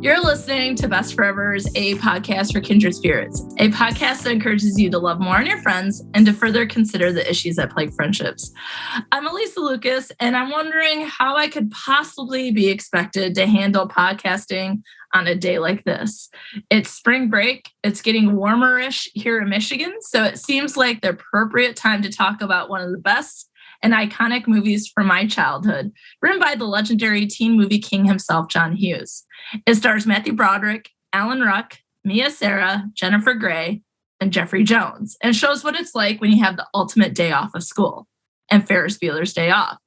You're listening to Best Forevers, a podcast for kindred spirits, a podcast that encourages you to love more on your friends and to further consider the issues that plague friendships. I'm Alysa Lucas, and I'm wondering how I could possibly be expected to handle podcasting on a day like this. It's spring break. It's getting warmer-ish here in Michigan, so it seems like the appropriate time to talk about one of the best and iconic movies from my childhood, written by the legendary teen movie king himself, John Hughes. It stars Matthew Broderick, Alan Ruck, Mia Sara, Jennifer Grey, and Jeffrey Jones, and shows what it's like when you have the ultimate day off of school and Ferris Bueller's Day Off.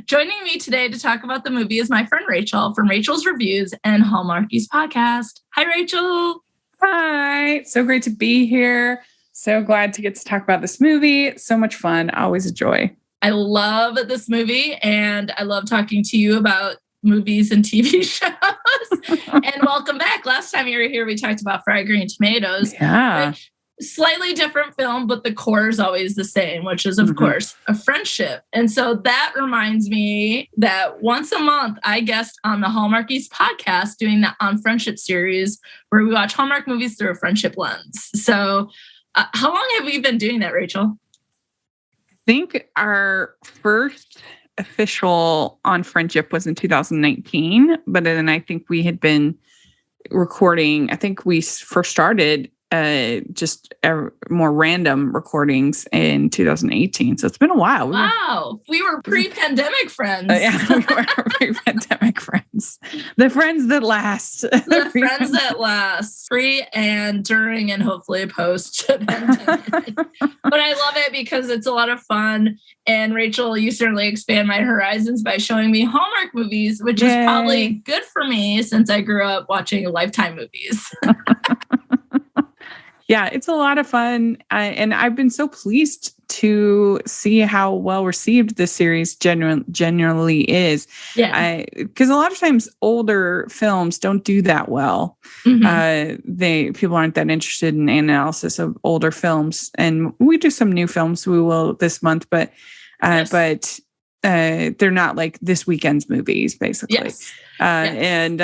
Joining me today to talk about the movie is my friend Rachel from Rachel's Reviews and Hallmarkies podcast. Hi, Rachel. Hi. So great to be here. So glad to get to talk about this movie. It's so much fun. Always a joy. I love this movie, and I love talking to you about movies and TV shows. And welcome back. Last time you were here, we talked about Fried Green Tomatoes. Yeah. Slightly different film, but the core is always the same, which is, of course, a friendship. And so that reminds me that once a month, I guest on the Hallmarkies podcast doing the On Friendship series, where we watch Hallmark movies through a friendship lens. So how long have we been doing that, Rachel? I think our first official On Friendship was in 2019, but then I think we had been recording, I think we first started just more random recordings in 2018. So it's been a while. We were pre-pandemic friends. Yeah, we were pre-pandemic friends. The friends that last. The friends that last. Pre and during and hopefully post-pandemic. But I love it because it's a lot of fun. And Rachel, you certainly expand my horizons by showing me Hallmark movies, which is probably good for me since I grew up watching Lifetime movies. Yeah, it's a lot of fun. And I've been so pleased to see how well received this series generally is. Yeah. Because a lot of times older films don't do that well. People aren't that interested in analysis of older films. And we do some new films, we will this month, but they're not like this weekend's movies, basically. And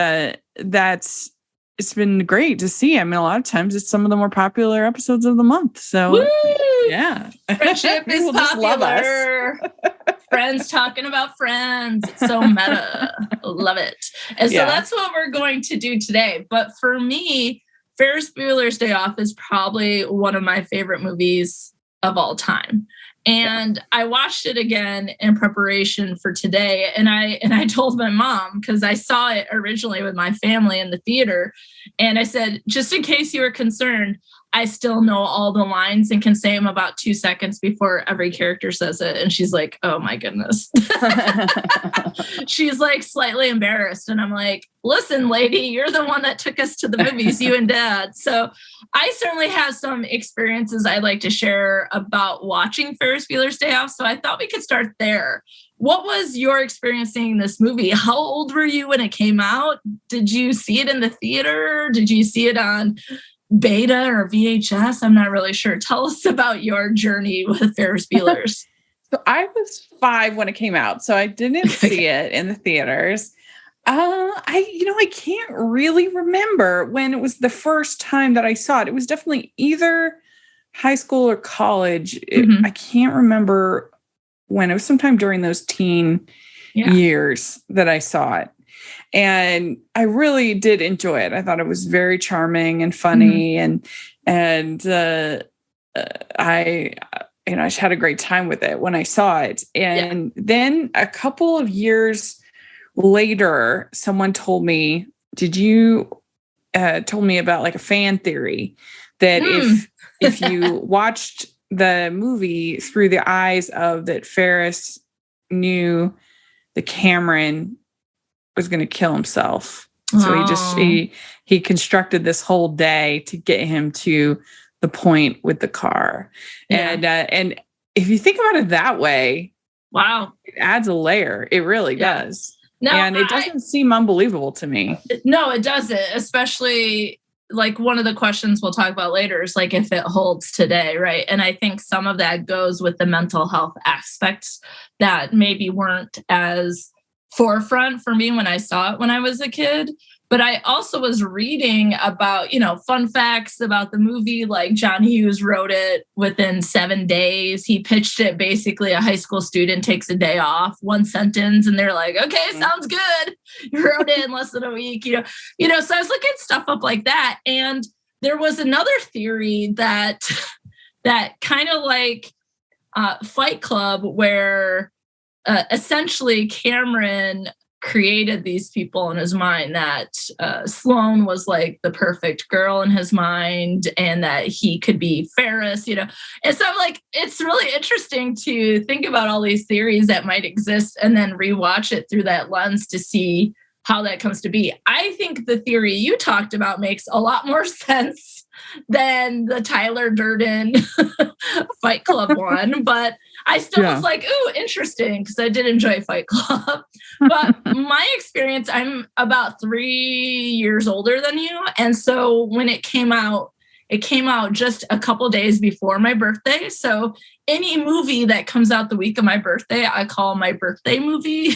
it's been great to see. I mean, a lot of times it's some of the more popular episodes of the month. So, woo! Yeah. Friendship is popular. Friends talking about friends. It's so meta. Love it. And so that's what we're going to do today. But for me, Ferris Bueller's Day Off is probably one of my favorite movies of all time. And I watched it again in preparation for today. And I told my mom, because I saw it originally with my family in the theater. And I said, just in case you were concerned, I still know all the lines and can say them about 2 seconds before every character says it. And she's like, oh my goodness. She's like slightly embarrassed. And I'm like, listen, lady, you're the one that took us to the movies, you and Dad. So I certainly have some experiences I'd like to share about watching Ferris Bueller's Day Off. So I thought we could start there. What was your experience seeing this movie? How old were you when it came out? Did you see it in the theater? Did you see it on beta or VHS? I'm not really sure. Tell us about your journey with Ferris Bueller's. So I was 5 when it came out, so I didn't see it in the theaters. I can't really remember when it was the first time that I saw it. It was definitely either high school or college. I can't remember when. It was sometime during those teen years that I saw it. And I really did enjoy it. I thought it was very charming and funny, and I just had a great time with it when I saw it. And then a couple of years later, someone told me, told me about like a fan theory that if you watched the movie through the eyes of that Ferris knew that Cameron was going to kill himself. So he constructed this whole day to get him to the point with the car. And if you think about it that way, wow, it adds a layer. It really does. No, and it doesn't seem unbelievable to me. No, it doesn't. Especially like one of the questions we'll talk about later is like if it holds today, right? And I think some of that goes with the mental health aspects that maybe weren't as forefront for me when I saw it when I was a kid. But I also was reading about, fun facts about the movie. Like John Hughes wrote it within 7 days. He pitched it basically a high school student takes a day off, one sentence, and they're like, okay, sounds good. You wrote it in less than a week, So I was looking stuff up like that. And there was another theory that kind of like Fight Club, where essentially Cameron created these people in his mind, that Sloane was like the perfect girl in his mind and that he could be Ferris, And so like, it's really interesting to think about all these theories that might exist and then rewatch it through that lens to see how that comes to be. I think the theory you talked about makes a lot more sense than the Tyler Durden Fight Club one, but I still was like, ooh, interesting, because I did enjoy Fight Club. But my experience, I'm about 3 years older than you. And so when it came out just a couple days before my birthday. So any movie that comes out the week of my birthday, I call my birthday movie.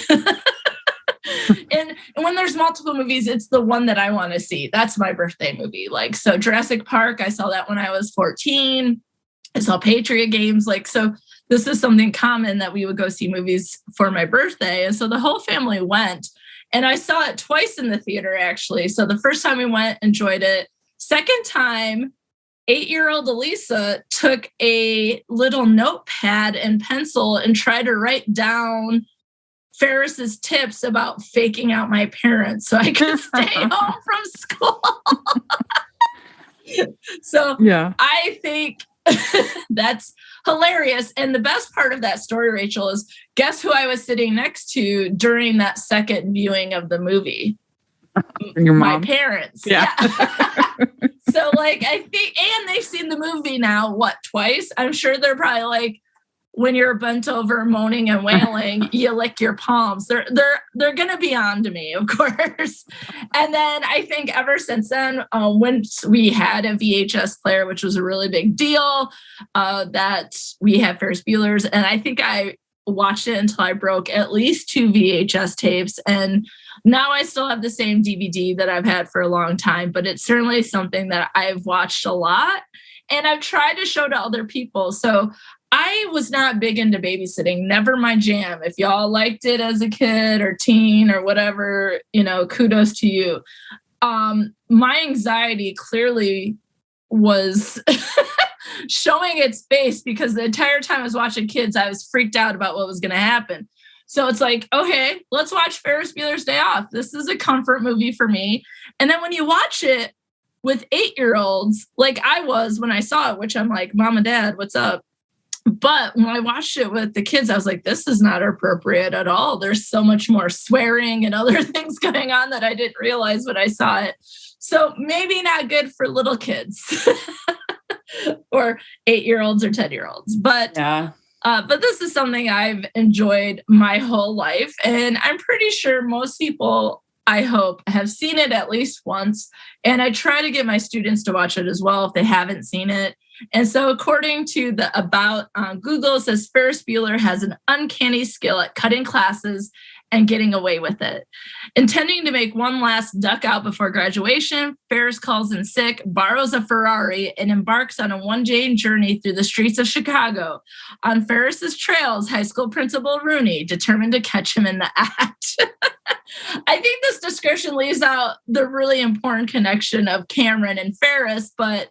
And when there's multiple movies, it's the one that I want to see. That's my birthday movie. Like, so Jurassic Park, I saw that when I was 14. I saw Patriot Games. Like, so this is something common that we would go see movies for my birthday. And so the whole family went, and I saw it twice in the theater, actually. So the first time we went, enjoyed it. Second time, 8-year-old Alysa took a little notepad and pencil and tried to write down Ferris's tips about faking out my parents so I could stay home from school. So I think that's hilarious. And the best part of that story, Rachel, is guess who I was sitting next to during that second viewing of the movie? Your mom? My parents. Yeah. So like, I think, and they've seen the movie now, twice? I'm sure they're probably like, when you're bent over moaning and wailing, you lick your palms. They're going to be on to me, of course. And then I think ever since then, once we had a VHS player, which was a really big deal, that we had Ferris Bueller's. And I think I watched it until I broke at least 2 VHS tapes. And now I still have the same DVD that I've had for a long time, but it's certainly something that I've watched a lot and I've tried to show to other people. So I was not big into babysitting, never my jam. If y'all liked it as a kid or teen or whatever, kudos to you. My anxiety clearly was showing its face because the entire time I was watching kids, I was freaked out about what was going to happen. So it's like, okay, let's watch Ferris Bueller's Day Off. This is a comfort movie for me. And then when you watch it with 8-year-olds, like I was when I saw it, which I'm like, Mom and Dad, what's up? But when I watched it with the kids, I was like, this is not appropriate at all. There's so much more swearing and other things going on that I didn't realize when I saw it. So maybe not good for little kids or 8-year-olds or 10-year-olds. But this is something I've enjoyed my whole life. And I'm pretty sure most people, I hope, have seen it at least once. And I try to get my students to watch it as well if they haven't seen it. And so according to the About on Google, it says Ferris Bueller has an uncanny skill at cutting classes and getting away with it. Intending to make one last duck out before graduation, Ferris calls in sick, borrows a Ferrari, and embarks on a one-day journey through the streets of Chicago. On Ferris's trails, high school principal Rooney, determined to catch him in the act. I think this description leaves out the really important connection of Cameron and Ferris, but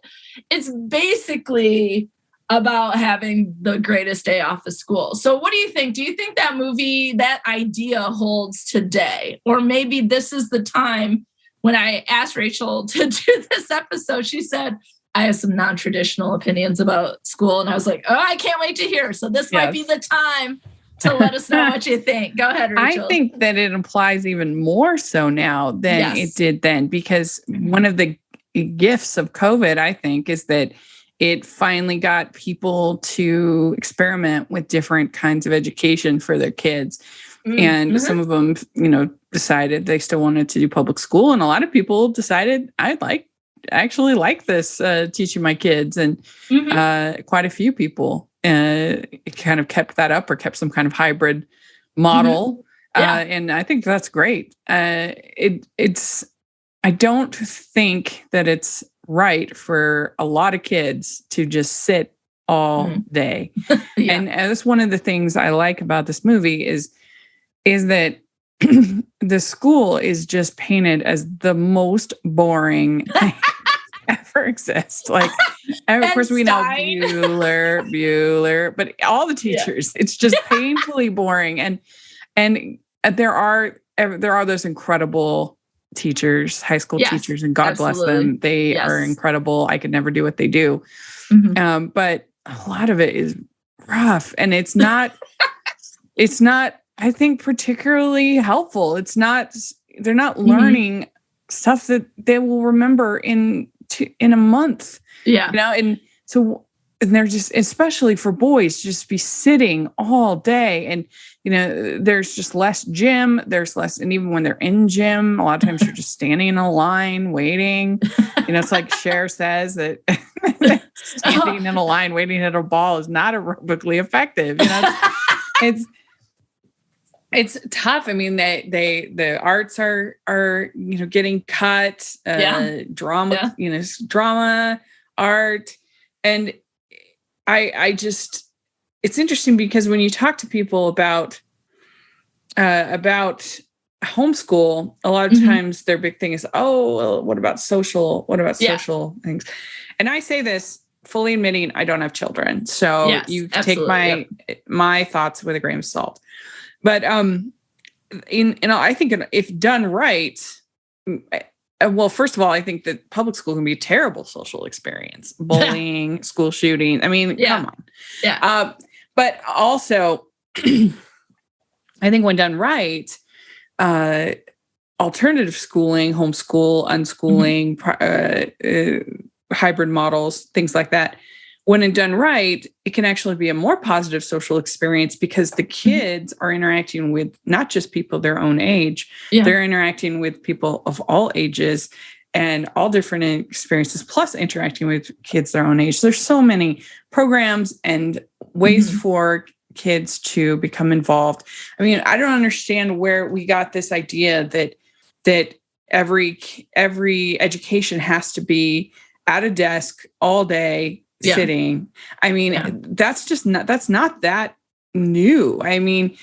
it's basically about having the greatest day off of school. So what do you think? Do you think that movie, that idea holds today? Or maybe this is the time when I asked Rachel to do this episode, she said, I have some non-traditional opinions about school. And I was like, oh, I can't wait to hear. So this might be the time to let us know what you think. Go ahead, Rachel. I think that it applies even more so now than it did then, because one of the gifts of COVID, I think, is that it finally got people to experiment with different kinds of education for their kids. And some of them, decided they still wanted to do public school. And a lot of people decided, I actually like this teaching my kids. And quite a few people kind of kept that up or kept some kind of hybrid model. And I think that's great. It's I don't think that it's right for a lot of kids to just sit all day. Yeah. And that's one of the things I like about this movie is that the school is just painted as the most boring thing ever exist. Like, of course, we know Bueller, but all the teachers, it's just painfully boring. And there are those incredible teachers, high school teachers, and God bless them. They are incredible. I could never do what they do. But a lot of it is rough, and it's not, I think, particularly helpful. They're not learning stuff that they will remember in a month. Yeah. And so, and they're just, especially for boys, just be sitting all day. And, there's just less gym. There's less, and even when they're in gym, a lot of times you're just standing in a line waiting. It's like Cher says that standing in a line waiting at a ball is not aerobically effective. It's tough. I mean, the arts are getting cut. Drama, drama, art, and I just, it's interesting because when you talk to people about homeschool, a lot of times their big thing is, what about social things? And I say this fully admitting I don't have children, so you can take my thoughts with a grain of salt. But I think if done right, well, first of all, I think that public school can be a terrible social experience. Bullying, school shooting. I mean, come on. Yeah. But also, I think when done right, alternative schooling, homeschool, unschooling, hybrid models, things like that, when it's done right, it can actually be a more positive social experience because the kids are interacting with not just people their own age, they're interacting with people of all ages and all different experiences, plus interacting with kids their own age. There's so many programs and ways for kids to become involved. I mean, I don't understand where we got this idea that every education has to be at a desk all day sitting. I mean, that's not that new. I mean,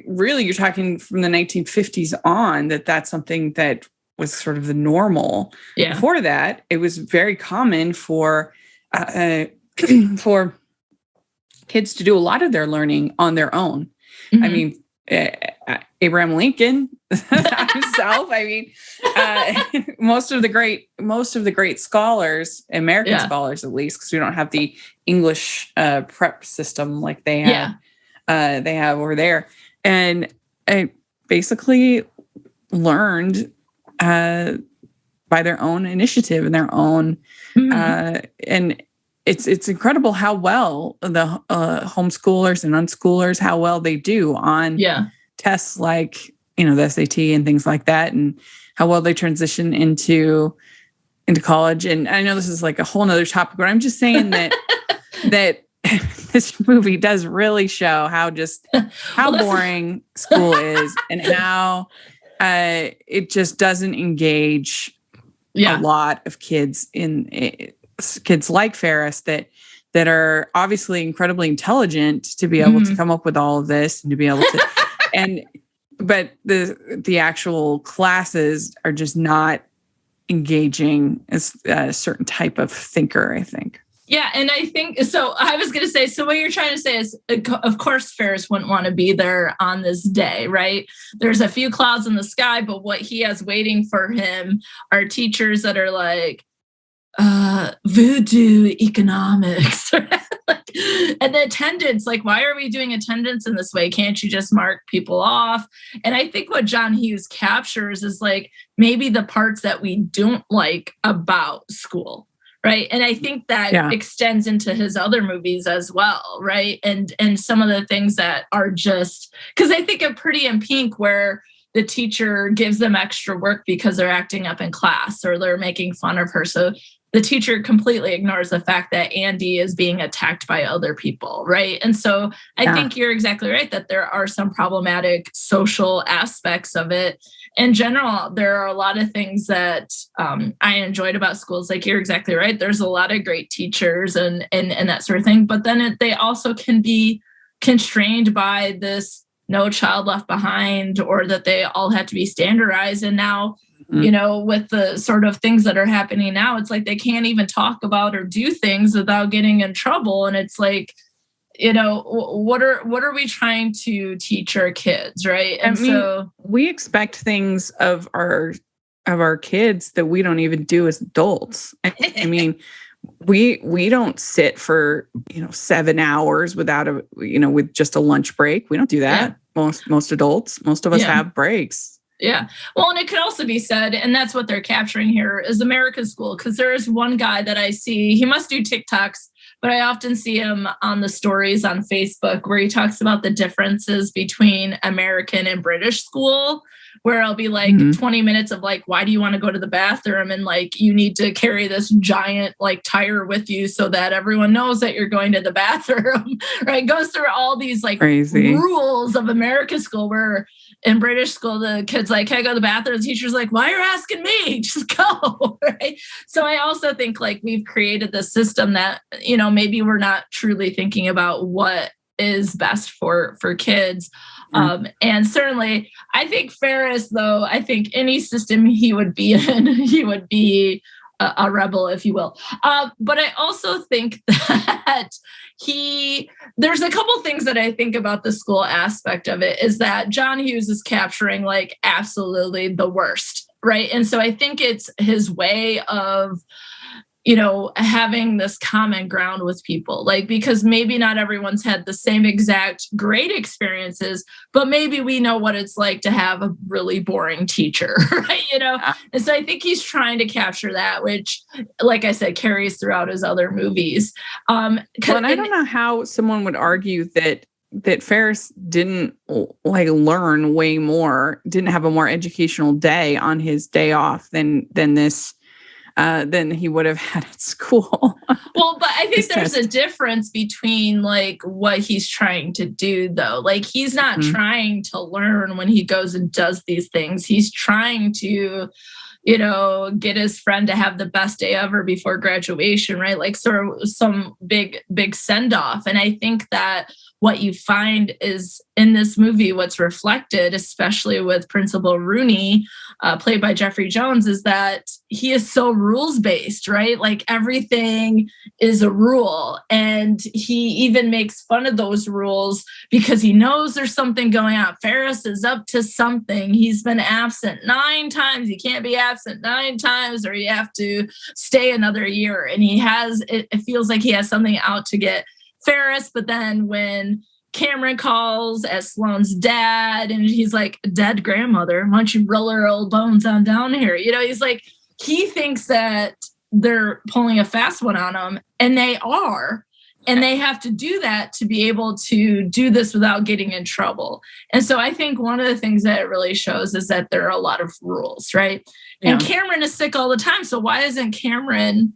really, you're talking from the 1950s on that's something that was sort of the normal. Yeah. Before that, it was very common for kids to do a lot of their learning on their own. I mean, Abraham Lincoln himself. I mean, most of the great scholars, American scholars at least, because we don't have the English prep system like they have over there, and I basically learned by their own initiative and their own, and it's incredible how well the homeschoolers and unschoolers, how well they do on tests like, the SAT and things like that, and how well they transition into college. And I know this is like a whole nother topic, but I'm just saying that this movie does really show how boring school is and how it just doesn't engage a lot of kids kids like Ferris that are obviously incredibly intelligent to be able to come up with all of this and to be able to, but the actual classes are just not engaging as a certain type of thinker, I think. Yeah. And I think, so I was going to say, so what you're trying to say is, of course, Ferris wouldn't want to be there on this day, right? There's a few clouds in the sky, but what he has waiting for him are teachers that are like, voodoo economics. And the attendance, like, why are we doing attendance in this way? Can't you just mark people off? And I think what John Hughes captures is like maybe the parts that we don't like about school. Right. And I think that extends into his other movies as well. Right. And some of the things that are just, because I think of Pretty in Pink, where the teacher gives them extra work because they're acting up in class or they're making fun of her. So the teacher completely ignores the fact that Andy is being attacked by other people, right? And so I think you're exactly right that there are some problematic social aspects of it. In general, there are a lot of things that I enjoyed about schools. Like you're exactly right. There's a lot of great teachers and that sort of thing. But then they also can be constrained by this no child left behind, or that they all have to be standardized. And now, with the sort of things that are happening now, it's like they can't even talk about or do things without getting in trouble. And it's like, what are we trying to teach our kids, right? And so we expect things of our kids that we don't even do as adults. I mean, we don't sit for 7 hours without with just a lunch break. We don't do that. Most adults, most of us have breaks. Yeah. Well, and it could also be said, and that's what they're capturing here, is America's School. Because there is one guy that I see, he must do TikToks, but I often see him on the stories on Facebook where he talks about the differences between American and British school, where I'll be like 20 minutes of like, why do you want to go to the bathroom? And like, you need to carry this giant like tire with you so that everyone knows that you're going to the bathroom, right? Goes through all these like crazy rules of American school, where in British school, the kid's like, hey, go to the bathroom. The teacher's like, why are you asking me? Just go, right? So I also think like we've created this system that, maybe we're not truly thinking about what is best for kids. And certainly I think Ferris, though, I think any system he would be in, he would be a rebel, if you will. But I also think that there's a couple things that I think about the school aspect of it, is that John Hughes is capturing like absolutely the worst, right? And so I think it's his way of, having this common ground with people, like, because maybe not everyone's had the same exact great experiences, but maybe we know what it's like to have a really boring teacher, right? And so I think he's trying to capture that, which, like I said, carries throughout his other movies. And I don't know how someone would argue that Ferris didn't like learn way more, didn't have a more educational day on his day off than he would have had at school. Well, but I think there's a difference between like what he's trying to do, though. Like he's not trying to learn when he goes and does these things. He's trying to, get his friend to have the best day ever before graduation, right? Like sort of some big send off. And I think that what you find is in this movie, what's reflected, especially with Principal Rooney, played by Jeffrey Jones, is that he is so rules-based, right? Like everything is a rule. And he even makes fun of those rules because he knows there's something going on. Ferris is up to something. He's been absent 9 times. You can't be absent 9 times or you have to stay another year. And it feels like he has something out to get Ferris. But then when Cameron calls as Sloane's dad and he's like, dead grandmother, why don't you roll her old bones on down here? He's like, he thinks that they're pulling a fast one on him, and they are. And they have to do that to be able to do this without getting in trouble. And so I think one of the things that it really shows is that there are a lot of rules, right? Yeah. And Cameron is sick all the time. So why isn't Cameron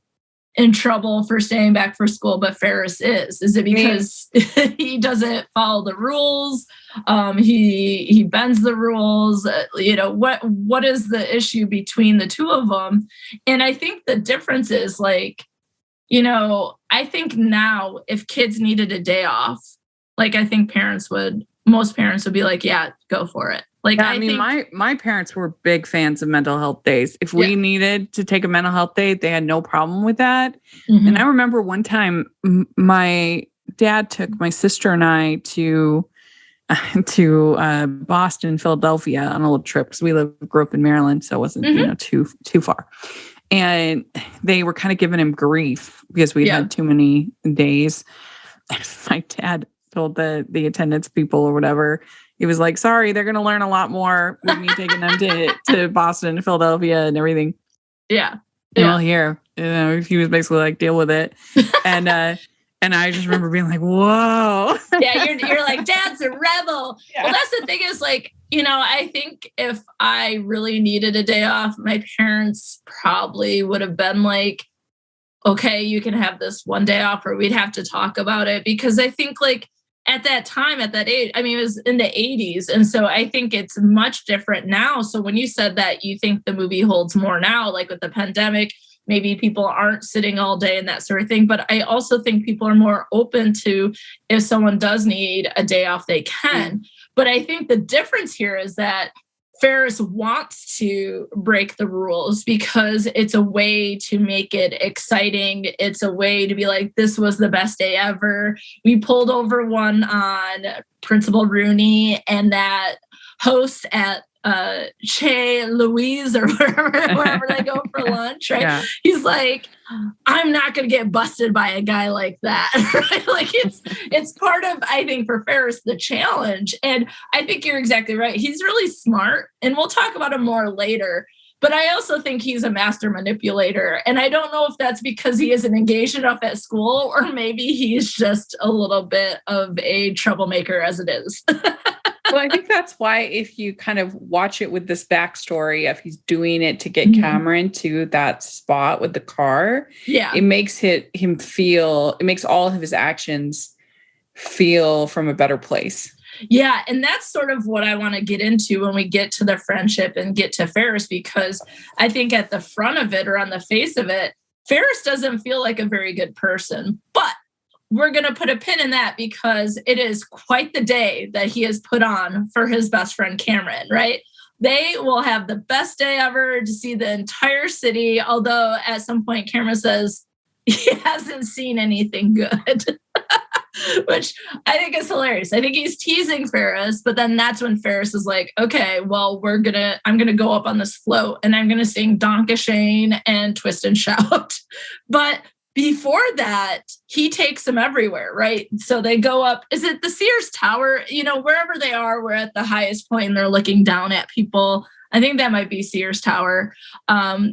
in trouble for staying back for school, but Ferris is? Is it because he doesn't follow the rules? He bends the rules. What is the issue between the two of them? And I think the difference is like, I think now if kids needed a day off, like I think most parents would be like, yeah, go for it. Like, yeah, I mean, my parents were big fans of mental health days. If we needed to take a mental health day, they had no problem with that. Mm-hmm. And I remember one time my dad took my sister and I to Boston, Philadelphia on a little trip because we grew up in Maryland, so it wasn't too far. And they were kind of giving him grief because we had too many days. My dad told the attendance people or whatever, he was like, sorry, they're going to learn a lot more with me taking them to Boston and Philadelphia and everything. Yeah. Well, here, he was basically like, deal with it. And I just remember being like, whoa. Yeah, you're like, Dad's a rebel. Yeah. Well, that's the thing is like, I think if I really needed a day off, my parents probably would have been like, okay, you can have this one day off, or we'd have to talk about it. Because I think like at that time, at that age, I mean, it was in the 80s. And so I think it's much different now. So when you said that you think the movie holds more now, like with the pandemic, maybe people aren't sitting all day and that sort of thing. But I also think people are more open to, if someone does need a day off, they can. But I think the difference here is that Ferris wants to break the rules because it's a way to make it exciting. It's a way to be like, this was the best day ever. We pulled over one on Principal Rooney and that host at Che Louise or wherever they go for lunch, right? Yeah. He's like, I'm not going to get busted by a guy like that, right? Like it's part of, I think, for Ferris, the challenge. And I think you're exactly right. He's really smart, and we'll talk about him more later. But I also think he's a master manipulator. And I don't know if that's because he isn't engaged enough at school, or maybe he's just a little bit of a troublemaker as it is. Well, I think that's why if you kind of watch it with this backstory of he's doing it to get Cameron to that spot with the car, it makes him feel, it makes all of his actions feel from a better place. Yeah. And that's sort of what I want to get into when we get to the friendship and get to Ferris, because I think at the front of it, or on the face of it, Ferris doesn't feel like a very good person. But we're going to put a pin in that because it is quite the day that he has put on for his best friend, Cameron, right? They will have the best day ever to see the entire city. Although at some point, Cameron says he hasn't seen anything good, which I think is hilarious. I think he's teasing Ferris, but then that's when Ferris is like, okay, well, I'm going to go up on this float and I'm going to sing Donka Shane and Twist and Shout. But before that, he takes them everywhere, right? So they go up, is it the Sears Tower? You know, wherever they are, we're at the highest point and they're looking down at people. I think that might be Sears Tower.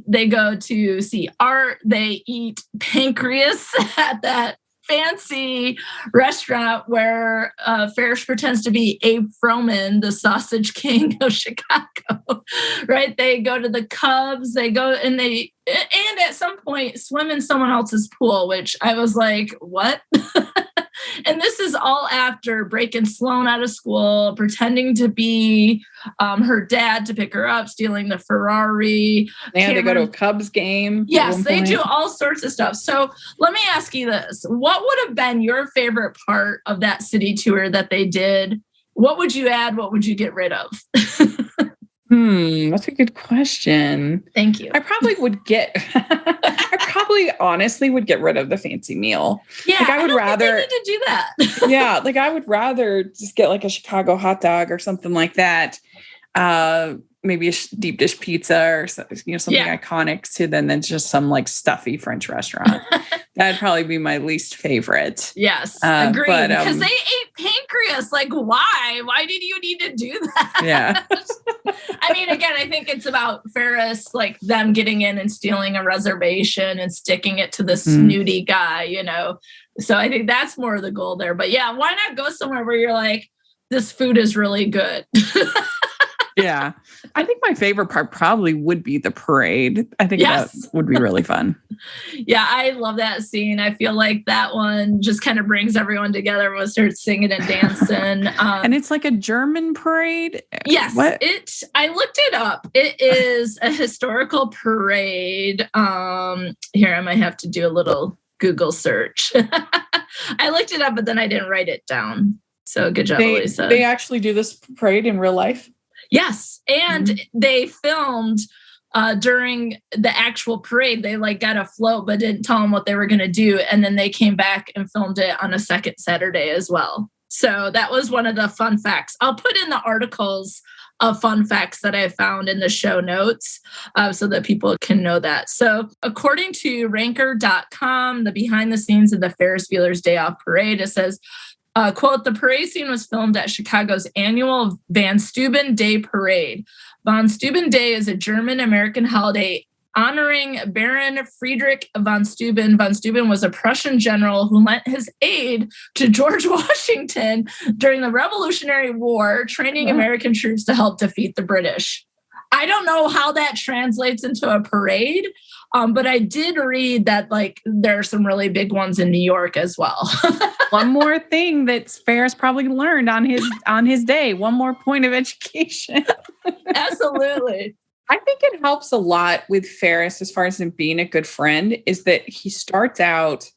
They go to see art. They eat pancreas at that fancy restaurant where Ferris pretends to be Abe Froman, the sausage king of Chicago, right? They go to the Cubs, they go and at some point swim in someone else's pool, which I was like, what? And this is all after breaking Sloan out of school, pretending to be her dad to pick her up, stealing the Ferrari. Yeah, they go to a Cubs game. Yes, they do all sorts of stuff. So let me ask you this. What would have been your favorite part of that city tour that they did? What would you add? What would you get rid of? That's a good question. Thank you. I probably honestly would get rid of the fancy meal. Yeah, like I would rather think they need to do that. Yeah, like I would rather just get like a Chicago hot dog or something like that. Maybe a deep dish pizza or something iconic than just some like stuffy French restaurant. That'd probably be my least favorite. Yes, agreed. Because they ate pancreas. Like, why? Why did you need to do that? Yeah. I mean, again, I think it's about Ferris, like them getting in and stealing a reservation and sticking it to the snooty guy, you know? So I think that's more of the goal there. But yeah, why not go somewhere where you're like, this food is really good? Yeah. I think my favorite part probably would be the parade. I think that would be really fun. Yeah, I love that scene. I feel like that one just kind of brings everyone together. Everyone starts singing and dancing. And it's like a German parade? Yes. I looked it up. It is a historical parade. Here, I might have to do a little Google search. I looked it up, but then I didn't write it down. So good job, Alysa. They actually do this parade in real life? Yes. And they filmed during the actual parade. They like got a float, but didn't tell them what they were going to do. And then they came back and filmed it on a second Saturday as well. So that was one of the fun facts. I'll put in the articles of fun facts that I found in the show notes so that people can know that. So according to ranker.com, the behind the scenes of the Ferris Bueller's Day Off Parade, it says, quote, the parade scene was filmed at Chicago's annual Van Steuben Day Parade. Von Steuben Day is a German-American holiday honoring Baron Friedrich von Steuben. Von Steuben was a Prussian general who lent his aid to George Washington during the Revolutionary War, training American troops to help defeat the British. I don't know how that translates into a parade, But I did read that like there are some really big ones in New York as well. One more thing that Ferris probably learned on his day. One more point of education. Absolutely. I think it helps a lot with Ferris as far as him being a good friend is that he starts out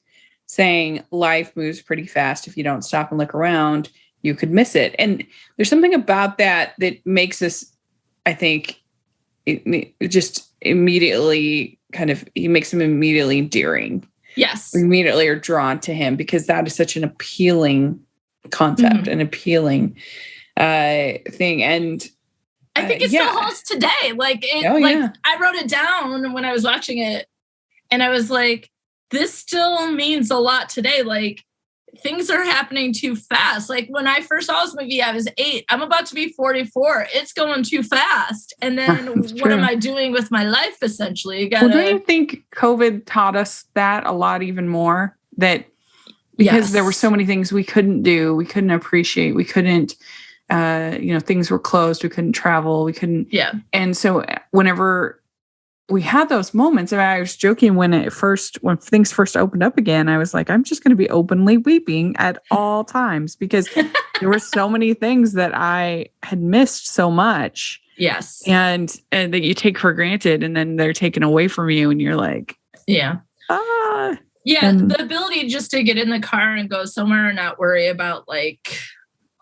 saying life moves pretty fast. If you don't stop and look around, you could miss it. And there's something about that makes us, I think, it just immediately he makes him immediately endearing. Yes. We immediately are drawn to him because that is such an appealing concept, an appealing thing. And I think it still holds today. Like, I wrote it down when I was watching it and I was like, this still means a lot today. Like, things are happening too fast. Like, when I first saw this movie, I was 8. I'm about to be 44. It's going too fast. And then what am I doing with my life, essentially? Well, don't you think COVID taught us that a lot even more? That because there were so many things we couldn't do, we couldn't appreciate, we couldn't, things were closed, we couldn't travel, we couldn't. Yeah. And so whenever we had those moments, I was joking when things first opened up again, I was like, I'm just going to be openly weeping at all times because there were so many things that I had missed so much. Yes. And that you take for granted and then they're taken away from you and you're like, yeah. The ability just to get in the car and go somewhere and not worry about like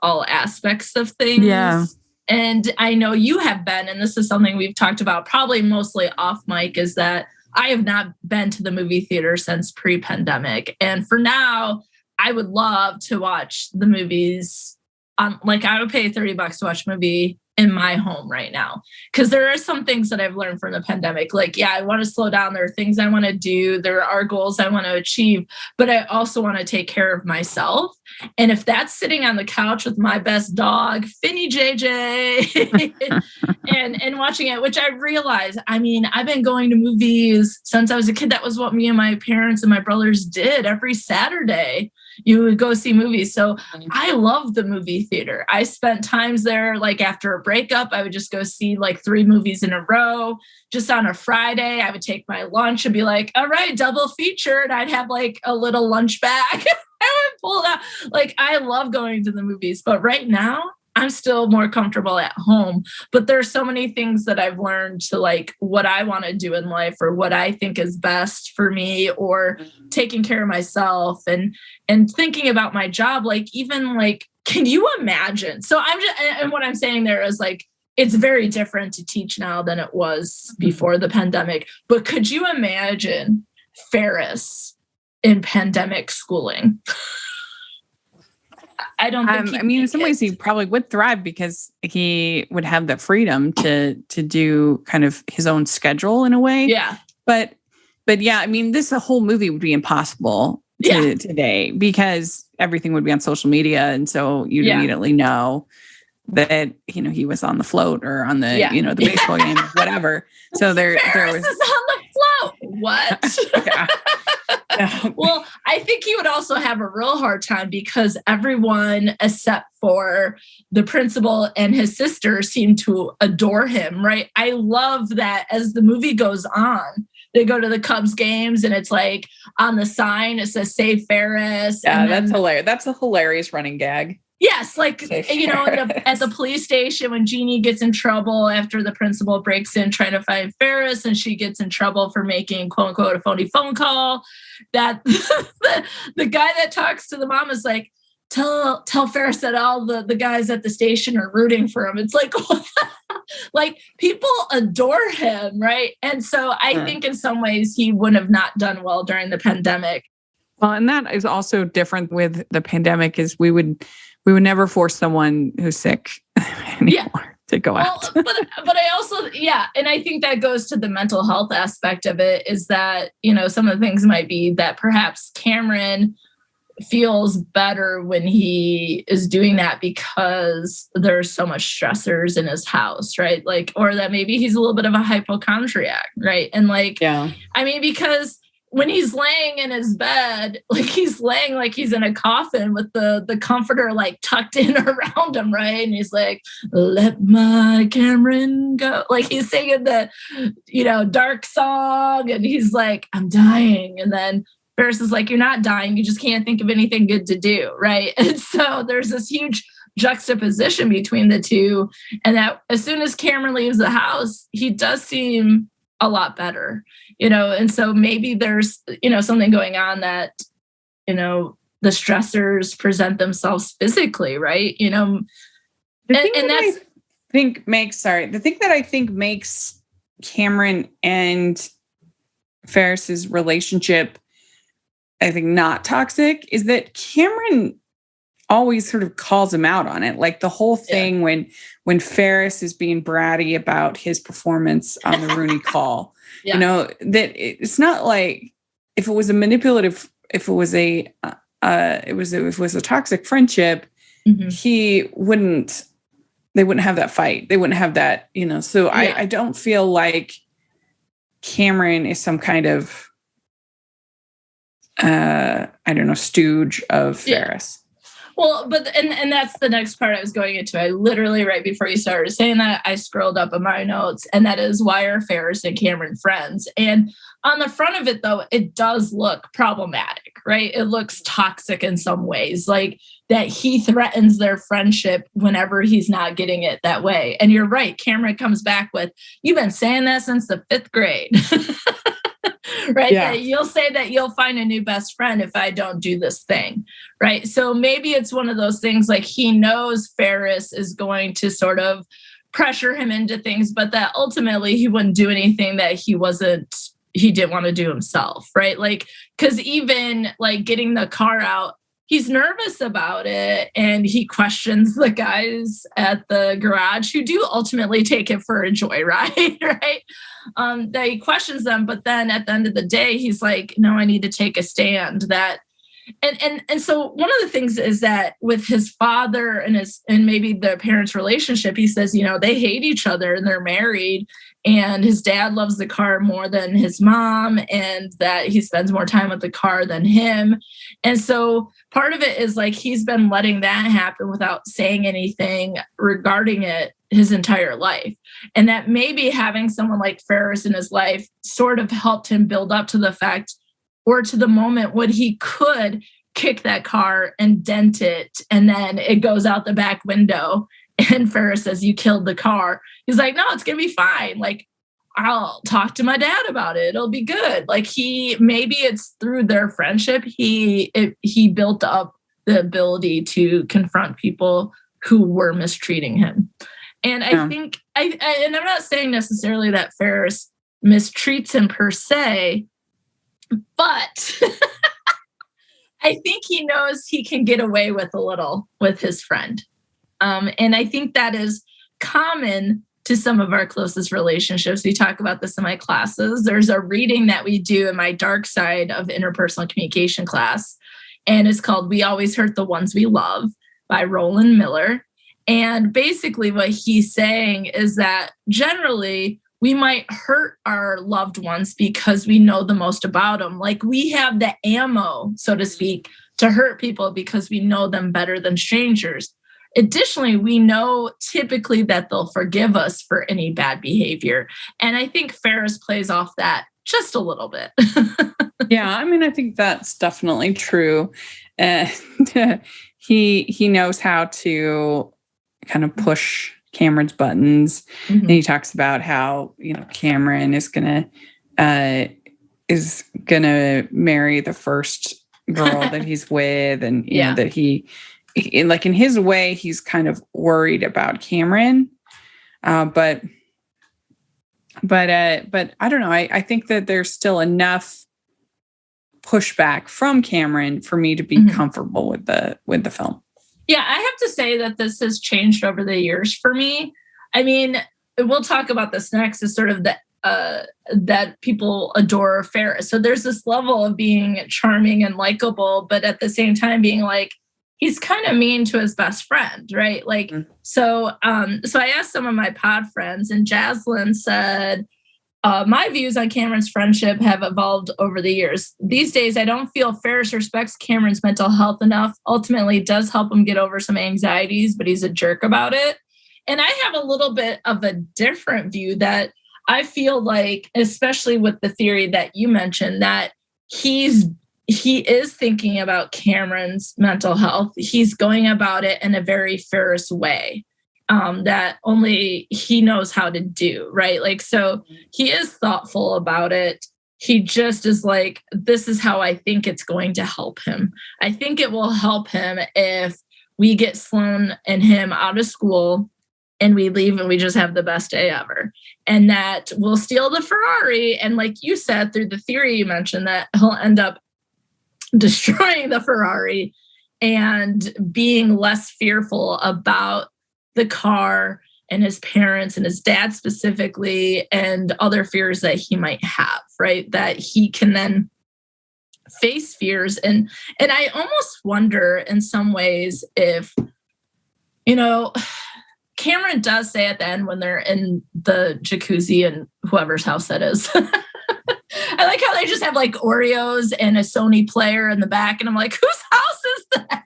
all aspects of things. Yeah. And I know you have been, and this is something we've talked about probably mostly off mic, is that I have not been to the movie theater since pre-pandemic. And for now, I would love to watch the movies. I would pay $30 to watch a movie in my home right now. Because there are some things that I've learned from the pandemic. Like, I want to slow down. There are things I want to do. There are goals I want to achieve. But I also want to take care of myself. And if that's sitting on the couch with my best dog, Finny JJ, and watching it, which I realize, I've been going to movies since I was a kid. That was what me and my parents and my brothers did every Saturday. You would go see movies. So I love the movie theater. I spent times there, like after a breakup, I would just go see like 3 movies in a row. Just on a Friday, I would take my lunch and be like, all right, double feature. And I'd have like a little lunch bag. I would pull it out. Like, I love going to the movies, but right now I'm still more comfortable at home. But there's so many things that I've learned to like what I want to do in life or what I think is best for me or taking care of myself and thinking about my job. Like, even like, can you imagine? So and what I'm saying there is like, it's very different to teach now than it was before the pandemic. But could you imagine Ferris in pandemic schooling? I don't think in some ways he probably would thrive because he would have the freedom to do kind of his own schedule in a way. Yeah. But yeah, this whole movie would be impossible today because everything would be on social media. And so you'd immediately know that, he was on the float or on the, the baseball game, or whatever. So there was is on the float. What? Yeah. Well, I think he would also have a real hard time because everyone except for the principal and his sister seem to adore him, right? I love that as the movie goes on, they go to the Cubs games and it's like on the sign, it says Save Ferris. Yeah, that's hilarious. That's a hilarious running gag. Yes, like, at the police station when Jeannie gets in trouble after the principal breaks in trying to find Ferris and she gets in trouble for making, quote unquote, a phony phone call, that the guy that talks to the mom is like, tell Ferris that all the guys at the station are rooting for him. It's like, like people adore him, right? And so I think in some ways he would have not done well during the pandemic. Well, and that is also different with the pandemic is we would never force someone who's sick anymore to go out. But I also, and I think that goes to the mental health aspect of it is that, some of the things might be that perhaps Cameron feels better when he is doing that because there's so much stressors in his house, right? Like, or that maybe he's a little bit of a hypochondriac, right? And like, because when he's laying in his bed, like he's laying like he's in a coffin with the comforter like tucked in around him, right? And he's like, let my Cameron go. Like he's singing the, dark song, and he's like, I'm dying. And then Ferris is like, you're not dying. You just can't think of anything good to do, right? And so there's this huge juxtaposition between the two. And that as soon as Cameron leaves the house, he does seem a lot better, and so maybe there's, something going on that, the stressors present themselves physically, right? The thing that I think makes Cameron and Ferris's relationship, I think, not toxic is that Cameron always sort of calls him out on it. Like the whole thing when Ferris is being bratty about his performance on the Rooney call, that it's not like if it was a manipulative, if it was a toxic friendship, they wouldn't have that fight. They wouldn't have that, so I don't feel like Cameron is some kind of, stooge of Ferris. Well, but and that's the next part I was going into. I literally, right before you started saying that, I scrolled up in my notes, and that is, why are Ferris and Cameron friends? And on the front of it, though, it does look problematic, right? It looks toxic in some ways, like that he threatens their friendship whenever he's not getting it that way. And you're right. Cameron comes back with, you've been saying that since the 5th grade. Right? Yeah. That you'll say that you'll find a new best friend if I don't do this thing. Right. So maybe it's one of those things like he knows Ferris is going to sort of pressure him into things, but that ultimately he wouldn't do anything that he didn't want to do himself. Right. Like, because even like getting the car out, he's nervous about it, and he questions the guys at the garage who do ultimately take it for a joyride, right? That he questions them, but then at the end of the day, he's like, no, I need to take a stand. And so one of the things is that with his father and maybe the parents' relationship, he says, they hate each other and they're married, and his dad loves the car more than his mom, and that he spends more time with the car than him. And so part of it is like he's been letting that happen without saying anything regarding it his entire life. And that maybe having someone like Ferris in his life sort of helped him build up to the fact, or to the moment when he could kick that car and dent it, and then it goes out the back window, and Ferris says, you killed the car. He's like, no, it's going to be fine. Like, I'll talk to my dad about it. It'll be good. Like maybe it's through their friendship, he built up the ability to confront people who were mistreating him. And I think, and I'm not saying necessarily that Ferris mistreats him per se, but I think he knows he can get away with a little with his friend. And I think that is common to some of our closest relationships. We talk about this in my classes. There's a reading that we do in my dark side of interpersonal communication class, and it's called We Always Hurt the Ones We Love by Roland Miller. And basically what he's saying is that generally we might hurt our loved ones because we know the most about them. Like we have the ammo, so to speak, to hurt people because we know them better than strangers. Additionally, we know typically that they'll forgive us for any bad behavior. And I think Ferris plays off that just a little bit. Yeah, I mean, I think that's definitely true. And he knows how to kind of push Cameron's buttons. Mm-hmm. And he talks about how, Cameron is gonna marry the first girl that he's with, and that he like in his way, he's kind of worried about Cameron. But I don't know. I think that there's still enough pushback from Cameron for me to be comfortable with the film. Yeah, I have to say that this has changed over the years for me. I mean, we'll talk about this next, is sort of that people adore Ferris. So there's this level of being charming and likable, but at the same time being like, he's kind of mean to his best friend, right? Like, so I asked some of my pod friends, and Jaslyn said, My views on Cameron's friendship have evolved over the years. These days, I don't feel Ferris respects Cameron's mental health enough. Ultimately, it does help him get over some anxieties, but he's a jerk about it. And I have a little bit of a different view that I feel like, especially with the theory that you mentioned, that he is thinking about Cameron's mental health. He's going about it in a very Ferris way. That only he knows how to do, right? Like, so he is thoughtful about it. He just is like, this is how I think it's going to help him. I think it will help him if we get Sloan and him out of school and we leave and we just have the best day ever. And that we'll steal the Ferrari. And like you said, through the theory you mentioned, that he'll end up destroying the Ferrari and being less fearful about the car and his parents and his dad specifically, and other fears that he might have, right? That he can then face fears. And I almost wonder in some ways if, Cameron does say at the end when they're in the jacuzzi and whoever's house that is. I like how they just have like Oreos and a Sony player in the back. And I'm like, whose house is that?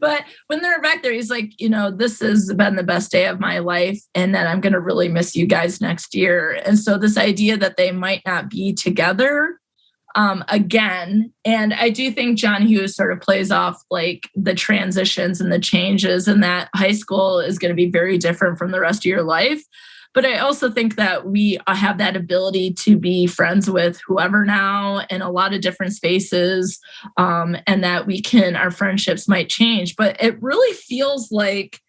But when they're back there, he's like, this has been the best day of my life. And then I'm going to really miss you guys next year. And so this idea that they might not be together again. And I do think John Hughes sort of plays off like the transitions and the changes, and that high school is going to be very different from the rest of your life. But I also think that we have that ability to be friends with whoever now in a lot of different spaces, and that our friendships might change. But it really feels like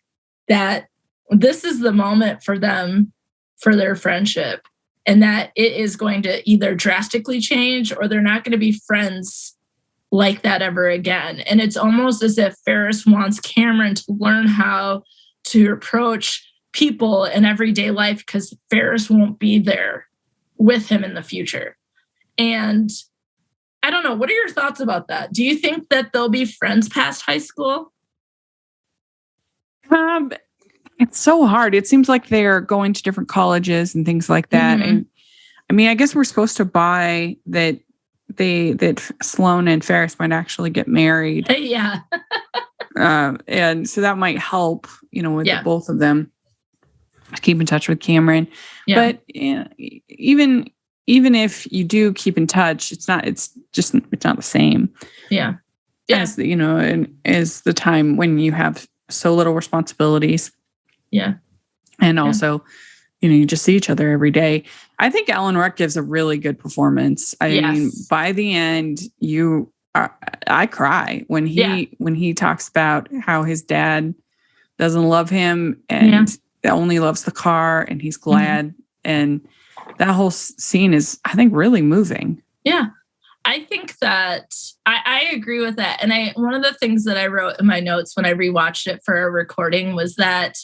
that this is the moment for them, for their friendship, and that it is going to either drastically change or they're not going to be friends like that ever again. And it's almost as if Ferris wants Cameron to learn how to approach people in everyday life because Ferris won't be there with him in the future. And I don't know, what are your thoughts about that? Do you think that they'll be friends past high school? It's so hard. It seems like they're going to different colleges and things like that. Mm-hmm. And I mean, I guess we're supposed to buy that that Sloan and Ferris might actually get married. Yeah. And so that might help, with the both of them keep in touch with Cameron. Yeah. But even if you do keep in touch, it's not the same. Yeah. As as the time when you have so little responsibilities. Yeah. And also, you just see each other every day. I think Alan Ruck gives a really good performance. I mean, by the end, I cry when he talks about how his dad doesn't love him and only loves the car, and he's glad. Mm-hmm. And that whole scene is, I think, really moving. Yeah. I think that I agree with that. And one of the things that I wrote in my notes when I rewatched it for a recording was that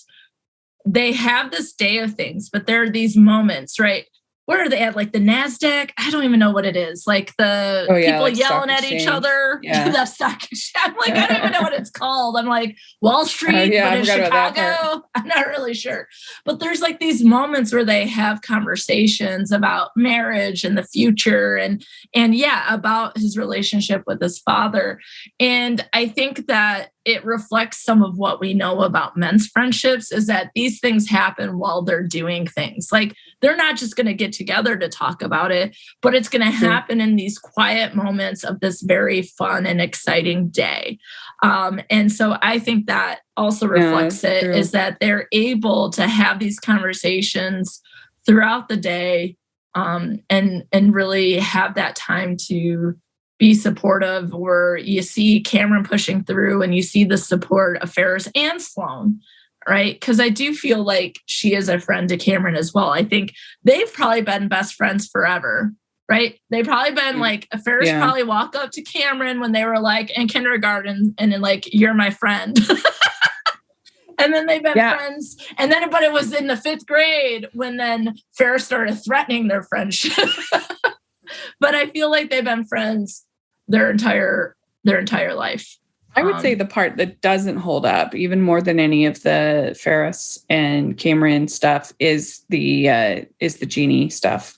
they have this day of things, but there are these moments, right? What are they at? Like the NASDAQ? I don't even know what it is. Like the people like yelling at each other. Yeah. The stock exchange. I'm like, I don't even know what it's called. I'm like, Wall Street, but in Chicago. I'm not really sure. But there's like these moments where they have conversations about marriage and the future and about his relationship with his father. And I think that it reflects some of what we know about men's friendships is that these things happen while they're doing things. Like they're not just going to get together to talk about it, but it's going to happen in these quiet moments of this very fun and exciting day. And so I think that also reflects is that they're able to have these conversations throughout the day and really have that time to be supportive, or you see Cameron pushing through and you see the support of Ferris and Sloan, right? Because I do feel like she is a friend to Cameron as well. I think they've probably been best friends forever, right? They've probably been like, Ferris probably walked up to Cameron when they were like in kindergarten and then like, you're my friend. And then they've been friends. And then, but it was in the 5th grade when then Ferris started threatening their friendship. But I feel like they've been friends their entire life. I would say the part that doesn't hold up even more than any of the Ferris and Cameron stuff is the genie stuff.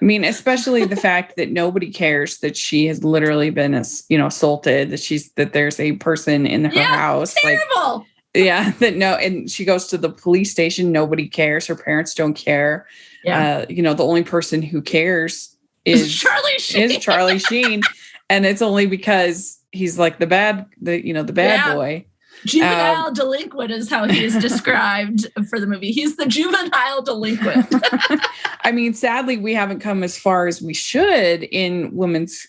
I mean, especially the fact that nobody cares that she has literally been, assaulted, that there's a person in her house. Terrible. And she goes to the police station. Nobody cares. Her parents don't care. Yeah. The only person who cares is Charlie Sheen. And it's only because he's like the bad boy. Juvenile delinquent is how he is described for the movie. He's the juvenile delinquent. I mean, sadly, we haven't come as far as we should in women's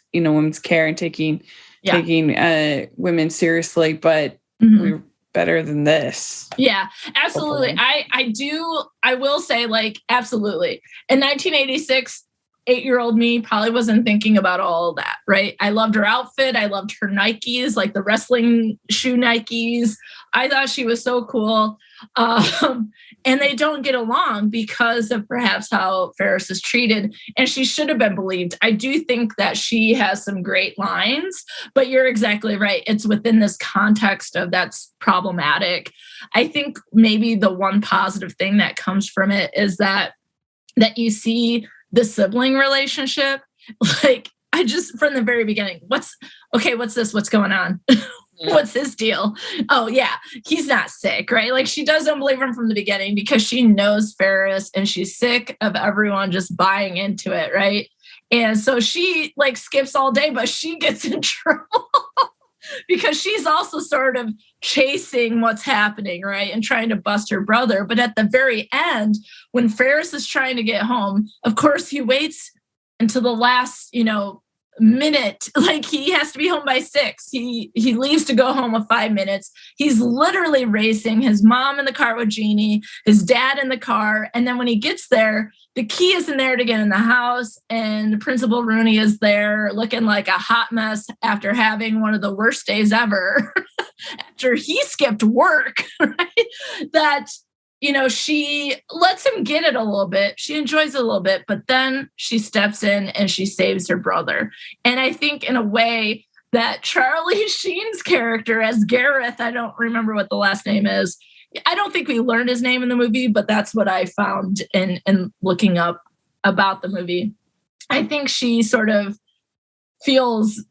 care and taking women seriously, but we're better than this. Yeah, absolutely. Hopefully. I will say, like, absolutely. In 1986, 8-year-old me probably wasn't thinking about all of that, right? I loved her outfit. I loved her Nikes, like the wrestling shoe Nikes. I thought she was so cool. And they don't get along because of perhaps how Ferris is treated. And she should have been believed. I do think that she has some great lines, but you're exactly right. It's within this context of that's problematic. I think maybe the one positive thing that comes from it is that you see the sibling relationship. Like, I just, from the very beginning, what's this? What's going on? What's his deal? Oh yeah, he's not sick, right? Like, she doesn't believe him from the beginning because she knows Ferris and she's sick of everyone just buying into it, right? And so she like skips all day, but she gets in trouble because she's also sort of chasing what's happening, right? And trying to bust her brother. But at the very end, when Ferris is trying to get home, of course, he waits until the last, minute. Like, he has to be home by 6. He leaves to go home with 5 minutes. He's literally racing his mom in the car with Jeannie, his dad in the car. And then when he gets there, the key isn't there to get in the house. And Principal Rooney is there looking like a hot mess after having one of the worst days ever. After he skipped work, right? That, she lets him get it a little bit. She enjoys it a little bit, but then she steps in and she saves her brother. And I think in a way that Charlie Sheen's character as Gareth, I don't remember what the last name is. I don't think we learned his name in the movie, but that's what I found in looking up about the movie. I think she sort of feels,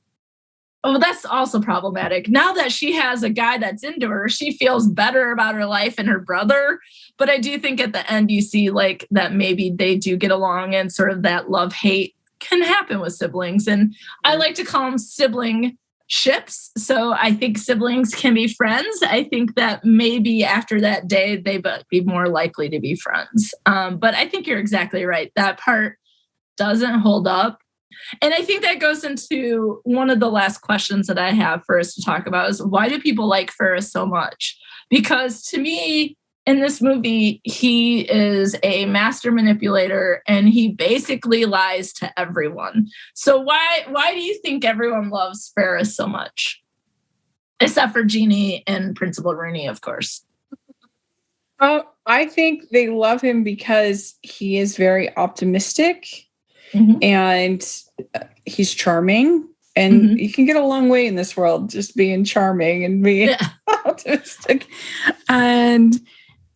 oh, that's also problematic. Now that she has a guy that's into her, she feels better about her life and her brother. But I do think at the end you see like that maybe they do get along and sort of that love-hate can happen with siblings. And I like to call them sibling ships. So I think siblings can be friends. I think that maybe after that day, they'd be more likely to be friends. But I think you're exactly right. That part doesn't hold up. And I think that goes into one of the last questions that I have for us to talk about is why do people like Ferris so much? Because to me, in this movie, he is a master manipulator and he basically lies to everyone. So why do you think everyone loves Ferris so much? Except for Jeannie and Principal Rooney, of course. I think they love him because he is very optimistic. And he's charming, and you can get a long way in this world just being charming and being optimistic. And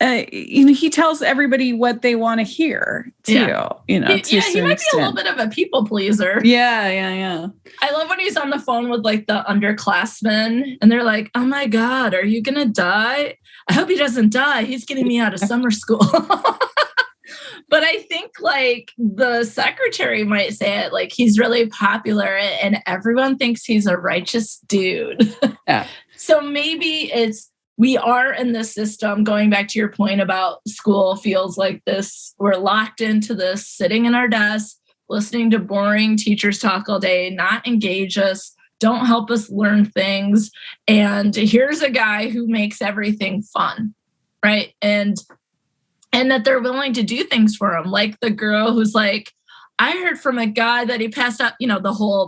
he tells everybody what they want to hear too. He might be a little bit of a people pleaser. Yeah. I love when he's on the phone with like the underclassmen, and they're like, "Oh my God, are you gonna die? I hope he doesn't die. He's getting me out of summer school." But I think like the secretary might say it, like he's really popular and everyone thinks he's a righteous dude. Yeah. So maybe we are in this system, going back to your point about school feels like this. We're locked into this, sitting in our desk, listening to boring teachers talk all day, not engage us, don't help us learn things. And here's a guy who makes everything fun, right? And that they're willing to do things for him. Like the girl who's like, I heard from a guy that he passed out,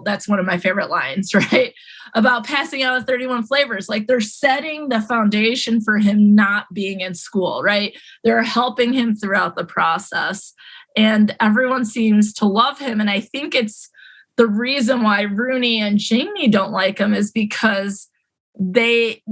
that's one of my favorite lines, right? About passing out of 31 flavors. Like they're setting the foundation for him not being in school, right? They're helping him throughout the process. And everyone seems to love him. And I think it's the reason why Rooney and Jamie don't like him is because they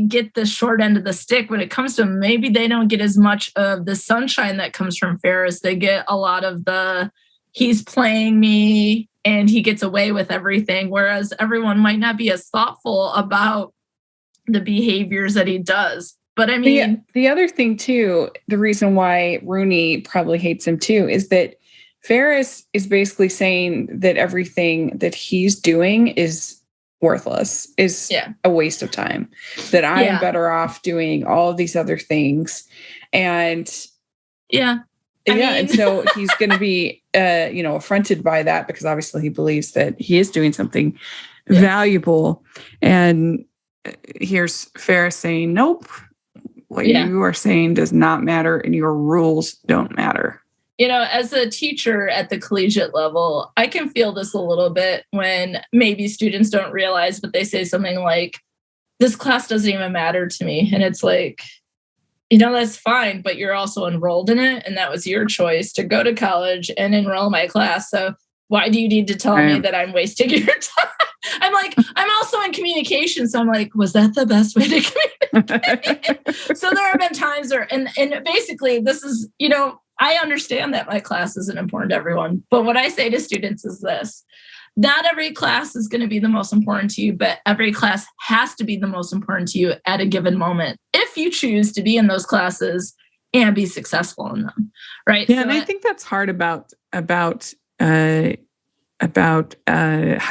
get the short end of the stick when it comes to him. Maybe they don't get as much of the sunshine that comes from Ferris. They get a lot of the he's playing me and he gets away with everything, whereas everyone might not be as thoughtful about the behaviors that he does. But I mean, the other thing too, the reason why Rooney probably hates him too, is that Ferris is basically saying that everything that he's doing is worthless, is a waste of time, that I am better off doing all of these other things. And and so he's going to be, affronted by that, because obviously he believes that he is doing something valuable. And here's Ferris saying, nope, what you are saying does not matter and your rules don't matter. As a teacher at the collegiate level, I can feel this a little bit when maybe students don't realize, but they say something like, this class doesn't even matter to me. And it's like, that's fine, but you're also enrolled in it. And that was your choice to go to college and enroll in my class. So why do you need to tell me that I'm wasting your time? I'm like, I'm also in communication. So I'm like, was that the best way to communicate? So there have been times where, and basically this is, I understand that my class isn't important to everyone. But what I say to students is this: not every class is going to be the most important to you, but every class has to be the most important to you at a given moment, if you choose to be in those classes and be successful in them. Right. Yeah. So, and I think that's hard about high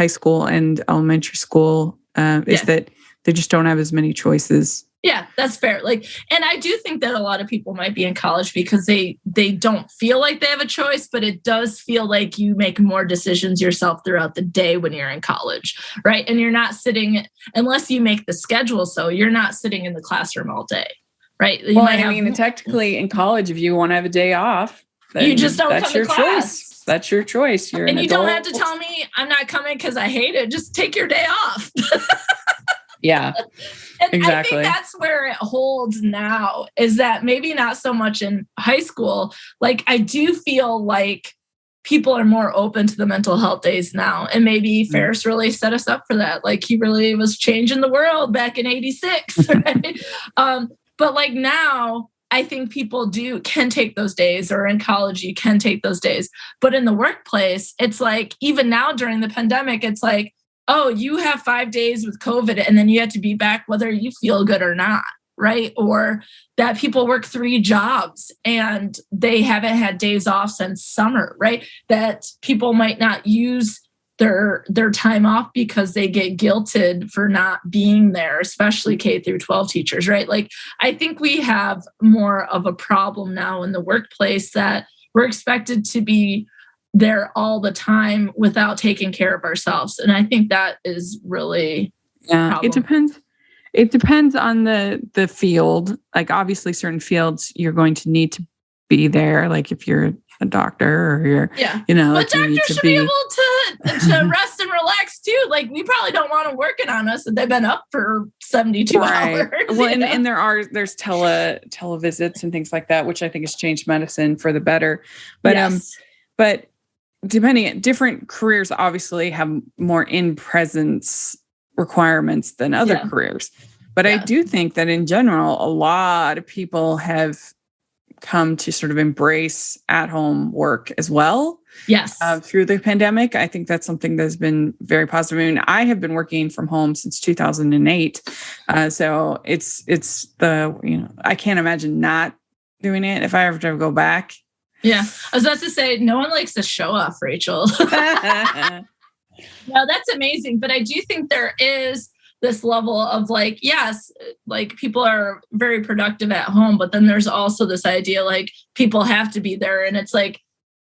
school and elementary school, is that they just don't have as many choices. Yeah, that's fair. And I do think that a lot of people might be in college because they don't feel like they have a choice, but it does feel like you make more decisions yourself throughout the day when you're in college, right? And you're not sitting, unless you make the schedule, so you're not sitting in the classroom all day, right? Technically in college, if you want to have a day off, you just don't come to class. Choice. That's your choice. You're and you don't have to tell me I'm not coming because I hate it. Just take your day off. Yeah, and exactly. I think that's where it holds now, is that maybe not so much in high school. I do feel like people are more open to the mental health days now. And maybe Ferris really set us up for that. He really was changing the world back in 86. Right? But now I think people can take those days, or in college, you can take those days. But in the workplace, it's even now during the pandemic, it's oh, you have 5 days with COVID and then you have to be back whether you feel good or not, right? Or that people work 3 jobs and they haven't had days off since summer, right? That people might not use their time off because they get guilted for not being there, especially K through 12 teachers, right? I think we have more of a problem now in the workplace that we're expected to be there all the time without taking care of ourselves. And I think that is really it depends. It depends on the field. Obviously certain fields you're going to need to be there. If you're a doctor or you're, but doctors should be able to rest and relax too. We probably don't want them working on us if they've been up for 72 hours. Well, and there's televisits and things like that, which I think has changed medicine for the better. But, but depending, different careers obviously have more in-presence requirements than other careers. But I do think that in general, a lot of people have come to sort of embrace at-home work as well. Yes. Through the pandemic. I think that's something that's been very positive. I have been working from home since 2008. So it's I can't imagine not doing it if I ever to go back. Yeah. I was about to say, no one likes to show off, Rachel. No, that's amazing. But I do think there is this level of yes, people are very productive at home, but then there's also this idea people have to be there. And it's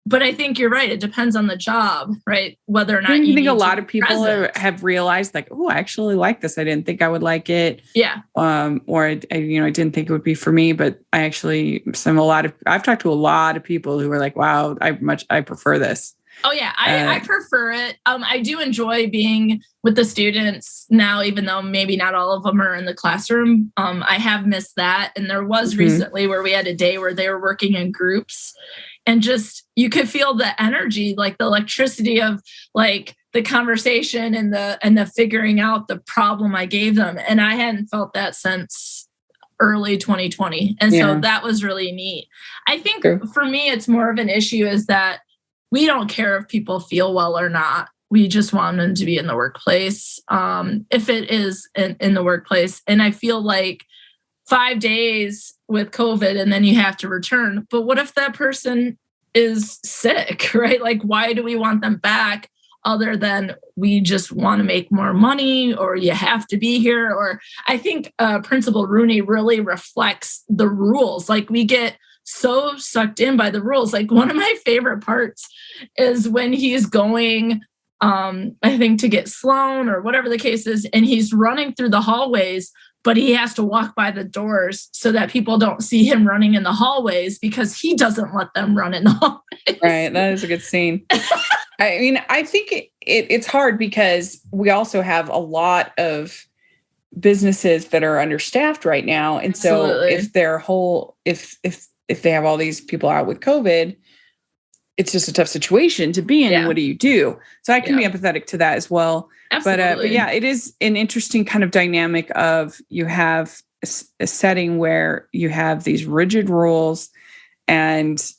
but I think you're right. It depends on the job, right? Whether or not you think a lot of people have realized oh, I actually like this. I didn't think I would like it. Yeah. Or I didn't think it would be for me, but I've talked to a lot of people who were wow, I prefer this. Oh yeah, I prefer it. I do enjoy being with the students now, even though maybe not all of them are in the classroom. I have missed that. And there was recently where we had a day where they were working in groups, and just, you could feel the energy, the electricity of the conversation and the figuring out the problem I gave them. And I hadn't felt that since early 2020. And so that was really neat. I think for me, it's more of an issue is that we don't care if people feel well or not. We just want them to be in the workplace, if it is in the workplace. And I feel like 5 days with COVID and then you have to return. But what if that person is sick, right? Like, why do we want them back other than we just want to make more money, or you have to be here? Or I think Principal Rooney really reflects the rules. Like, we get so sucked in by the rules. Like, one of my favorite parts is when he's going, I think, to get Sloan or whatever the case is, and he's running through the hallways, but he has to walk by the doors so that people don't see him running in the hallways because he doesn't let them run in the hallways. Right. That is a good scene. I mean, I think it's hard because we also have a lot of businesses that are understaffed right now. And Absolutely. So if they have all these people out with COVID, it's just a tough situation to be in. And what do you do? So I can be empathetic to that as well. Absolutely. But yeah, it is an interesting kind of dynamic of you have a setting where you have these rigid rules, and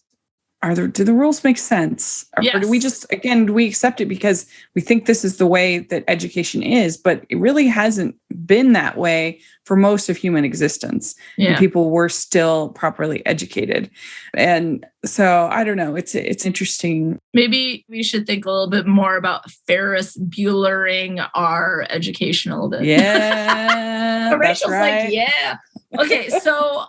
do the rules make sense? Or do we just, again, do we accept it because we think this is the way that education is, but it really hasn't been that way for most of human existence. Yeah. And people were still properly educated. And so I don't know, it's interesting. Maybe we should think a little bit more about Ferris Buellering our education a little bit. Yeah. Rachel's right. like, yeah. Okay. So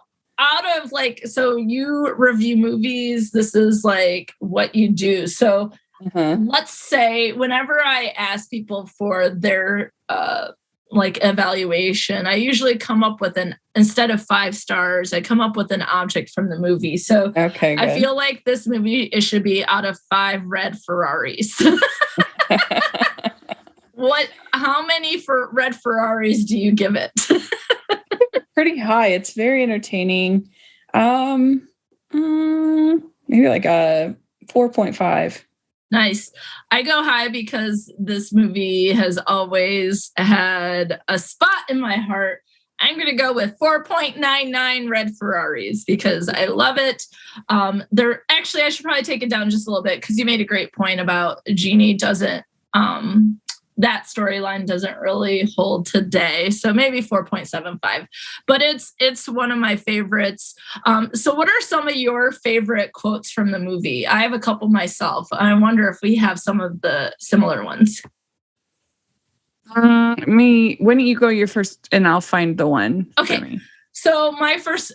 so you review movies. This is like what you do. So let's say whenever I ask people for their evaluation, I usually come up with instead of 5 stars, I come up with an object from the movie. So I feel like this movie, it should be out of 5 red Ferraris. How many red Ferraris do you give it? Pretty high. It's very entertaining. Maybe like a 4.5. Nice. I go high because this movie has always had a spot in my heart. I'm going to go with 4.99 red Ferraris because I love it. I should probably take it down just a little bit because you made a great point about Jeannie doesn't, that storyline doesn't really hold today. So maybe 4.75, but it's one of my favorites. So what are some of your favorite quotes from the movie? I have a couple myself. I wonder if we have some of the similar ones. Why don't you go your first and I'll find the one. Okay. So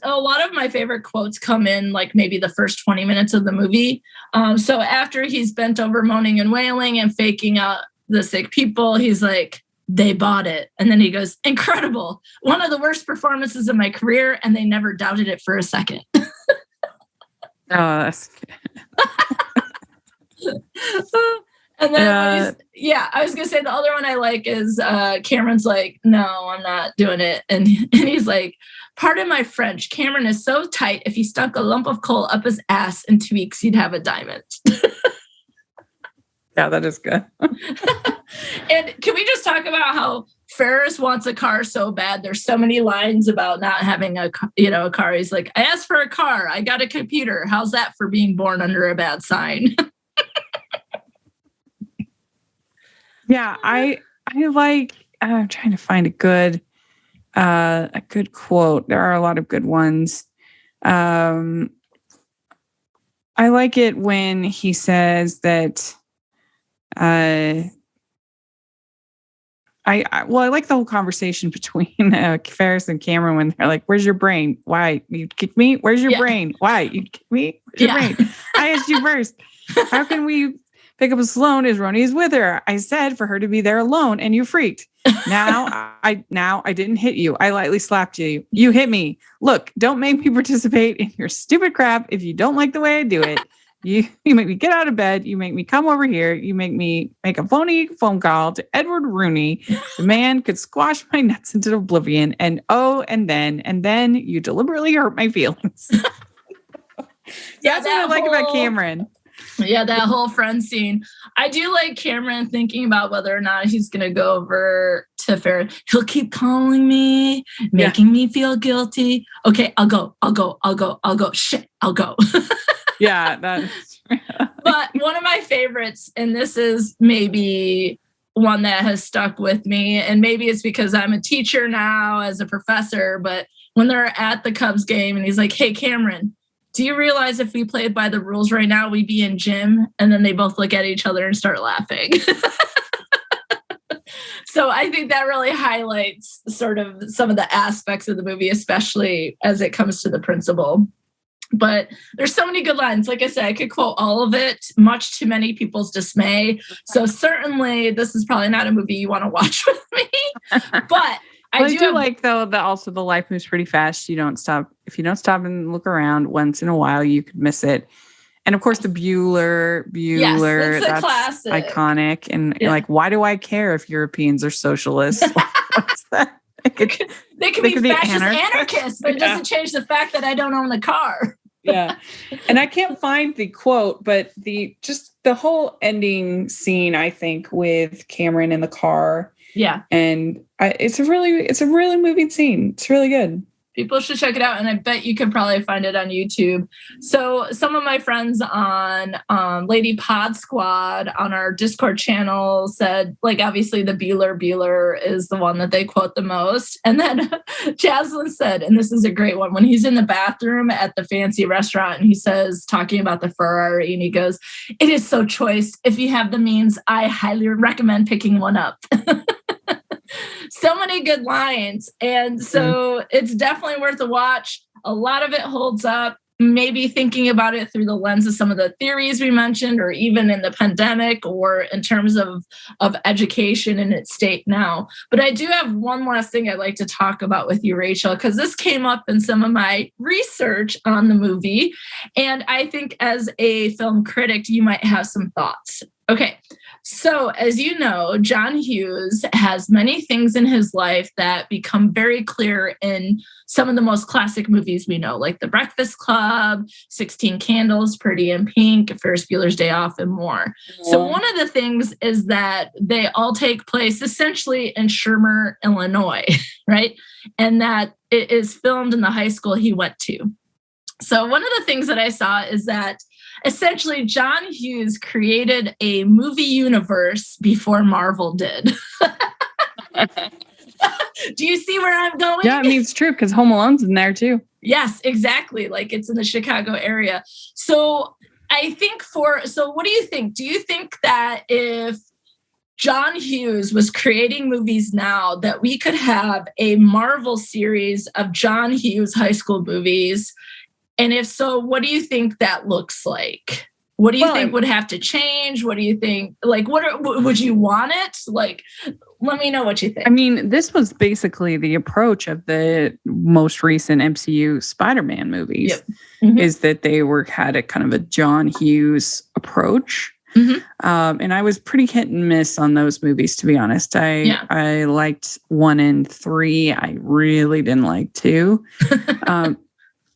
a lot of my favorite quotes come in like maybe the first 20 minutes of the movie. So after he's bent over moaning and wailing and faking out the sick people, he's like, they bought it. And then he goes, incredible. One of the worst performances of my career. And they never doubted it for a second. That's And then, I was going to say the other one I like is Cameron's like, no, I'm not doing it. And he's like, pardon my French, Cameron is so tight. If he stuck a lump of coal up his ass in 2 weeks, he'd have a diamond. Yeah, that is good. And can we just talk about how Ferris wants a car so bad? There's so many lines about not having a car. He's like, I asked for a car. I got a computer. How's that for being born under a bad sign? Yeah, I'm trying to find a good quote. There are a lot of good ones. I like it when he says that. I like the whole conversation between Ferris and Cameron when they're like, where's your brain? Why? You kicked me? Where's your brain? Why? You kicked me? Where's your brain? I asked you first. How can we pick up Sloan as Ronnie is with her? I said for her to be there alone and you freaked. Now I didn't hit you. I lightly slapped you. You hit me. Look, don't make me participate in your stupid crap if you don't like the way I do it. You make me get out of bed. You make me come over here. You make me make a phony phone call to Edward Rooney. The man could squash my nuts into oblivion. And then you deliberately hurt my feelings. That's what I like about Cameron. Yeah, that whole friend scene. I do like Cameron thinking about whether or not he's going to go over to Ferris. He'll keep calling me, making me feel guilty. Okay, I'll go. Shit, I'll go. Yeah, that's But But one of my favorites, and this is maybe one that has stuck with me, and maybe it's because I'm a teacher now as a professor, but when they're at the Cubs game and he's like, hey, Cameron, do you realize if we played by the rules right now, we'd be in gym? And then they both look at each other and start laughing. So I think that really highlights sort of some of the aspects of the movie, especially as it comes to the principal. But there's so many good lines. Like I said, I could quote all of it, much to many people's dismay. So certainly this is probably not a movie you want to watch with me. But I do like, though, that also the life moves pretty fast. You don't stop. If you don't stop and look around once in a while, you could miss it. And of course, the Bueller, yes, that's classic. Iconic. And like, why do I care if Europeans are socialists? What's that? They could be fascist anarchists, but it doesn't change the fact that I don't own the car. Yeah. And I can't find the quote, but the whole ending scene, I think, with Cameron in the car. Yeah. And it's a really moving scene. It's really good. People should check it out, and I bet you could probably find it on YouTube. So some of my friends on Lady Pod Squad on our Discord channel said, like, obviously the Bueller is the one that they quote the most. And then Jaslyn said, and this is a great one, when he's in the bathroom at the fancy restaurant and he says, talking about the Ferrari, and he goes, it is so choice. If you have the means, I highly recommend picking one up. So many good lines. And so it's definitely worth a watch. A lot of it holds up. Maybe thinking about it through the lens of some of the theories we mentioned, or even in the pandemic, or in terms of education in its state now. But I do have one last thing I'd like to talk about with you, Rachel, because this came up in some of my research on the movie. And I think as a film critic, you might have some thoughts. Okay. So, as you know, John Hughes has many things in his life that become very clear in some of the most classic movies we know, like The Breakfast Club, 16 Candles, Pretty in Pink, Ferris Bueller's Day Off, and more. Yeah. So one of the things is that they all take place essentially in Shermer, Illinois, right? And that it is filmed in the high school he went to. So one of the things that I saw is that essentially John Hughes created a movie universe before Marvel did. Do you see where I'm going? Yeah, I mean, it's true because Home Alone's in there too. Yes, exactly. Like it's in the Chicago area. So I think so what do you think? Do you think that if John Hughes was creating movies now, that we could have a Marvel series of John Hughes high school movies? And if so, what do you think that looks like? What do you think would have to change? What do you think? Like, would you want it? Like, let me know what you think. I mean, this was basically the approach of the most recent MCU Spider-Man movies, yep. Mm-hmm. Is that they had a kind of a John Hughes approach. Mm-hmm. And I was pretty hit and miss on those movies, to be honest. I liked 1 and 3. I really didn't like 2.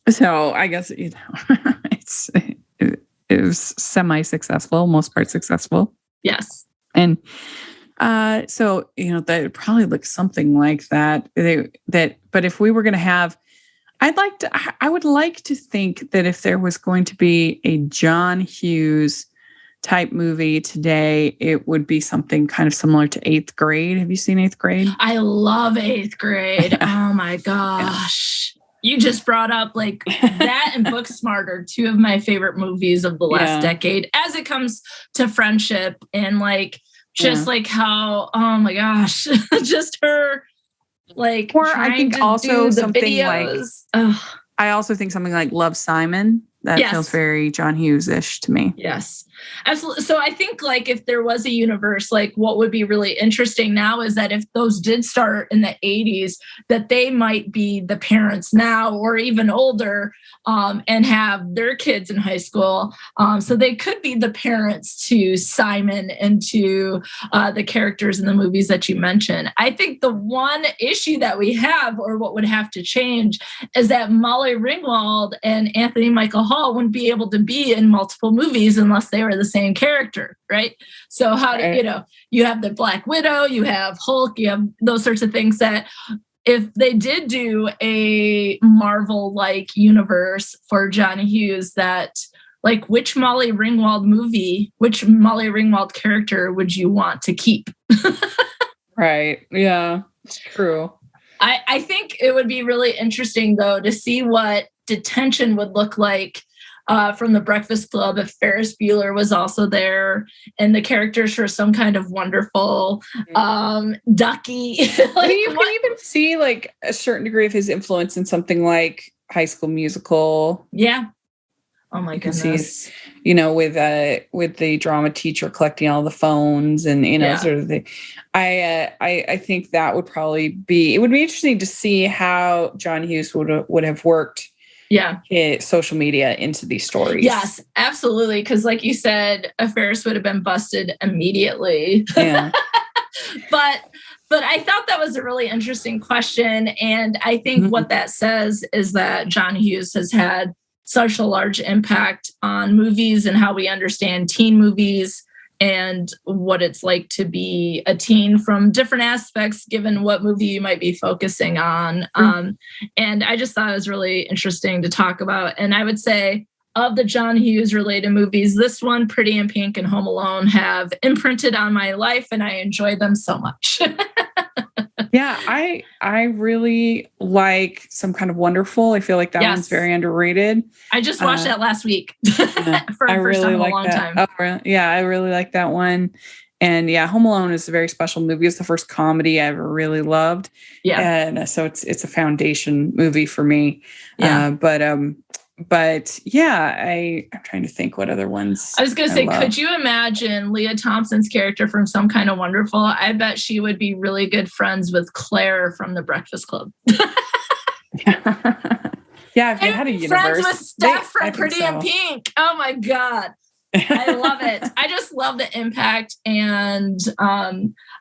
So I guess, it was semi-successful, most part successful. Yes. And so, that would probably look something like that. But if we were going to have, I would like to think that if there was going to be a John Hughes type movie today, it would be something kind of similar to 8th Grade. Have you seen 8th Grade? I love 8th Grade. Oh my gosh. Yeah. You just brought up like that and Booksmart are 2 of my favorite movies of the last decade as it comes to friendship and like just like how, oh my gosh, just her like, or I think also something videos. Like, I also think something like Love, Simon. That feels very John Hughes-ish to me. Yes, absolutely. So I think like if there was a universe, like what would be really interesting now is that if those did start in the 80s, that they might be the parents now or even older and have their kids in high school. So they could be the parents to Simon and to the characters in the movies that you mentioned. I think the one issue that we have, or what would have to change, is that Molly Ringwald and Anthony Michael Hall wouldn't be able to be in multiple movies unless they were the same character, right? So how do you have the Black Widow, you have Hulk, you have those sorts of things that if they did do a Marvel-like universe for John Hughes, that like which Molly Ringwald character would you want to keep? Right. Yeah, it's true. I think it would be really interesting, though, to see what detention would look like from the Breakfast Club if Ferris Bueller was also there and the characters were some kind of wonderful Ducky. Like, you can even see like a certain degree of his influence in something like High School Musical. Yeah. Oh my goodness. See, with the drama teacher collecting all the phones and, sort of the, I think that would probably be, it would be interesting to see how John Hughes would have worked social media into these stories. Yes, absolutely. Because like you said, Ferris would have been busted immediately. Yeah. But I thought that was a really interesting question. And I think what that says is that John Hughes has had such a large impact on movies and how we understand teen movies and what it's like to be a teen from different aspects, given what movie you might be focusing on. And I just thought it was really interesting to talk about. And I would say of the John Hughes related movies, this one, Pretty in Pink and Home Alone, have imprinted on my life and I enjoy them so much. Yeah, I really like Some Kind of Wonderful. I feel like that one's very underrated. I just watched that last week for the first time in a long time. Oh, really? Yeah, I really like that one. And yeah, Home Alone is a very special movie. It's the first comedy I ever really loved. Yeah. And so it's a foundation movie for me. Yeah. But yeah, I'm trying to think what other ones. I was going to say, could you imagine Leah Thompson's character from Some Kind of Wonderful? I bet she would be really good friends with Claire from The Breakfast Club. Yeah, if they had a universe. Friends with Steph from Pretty in Pink. Oh my God. I love it. I just love the impact. And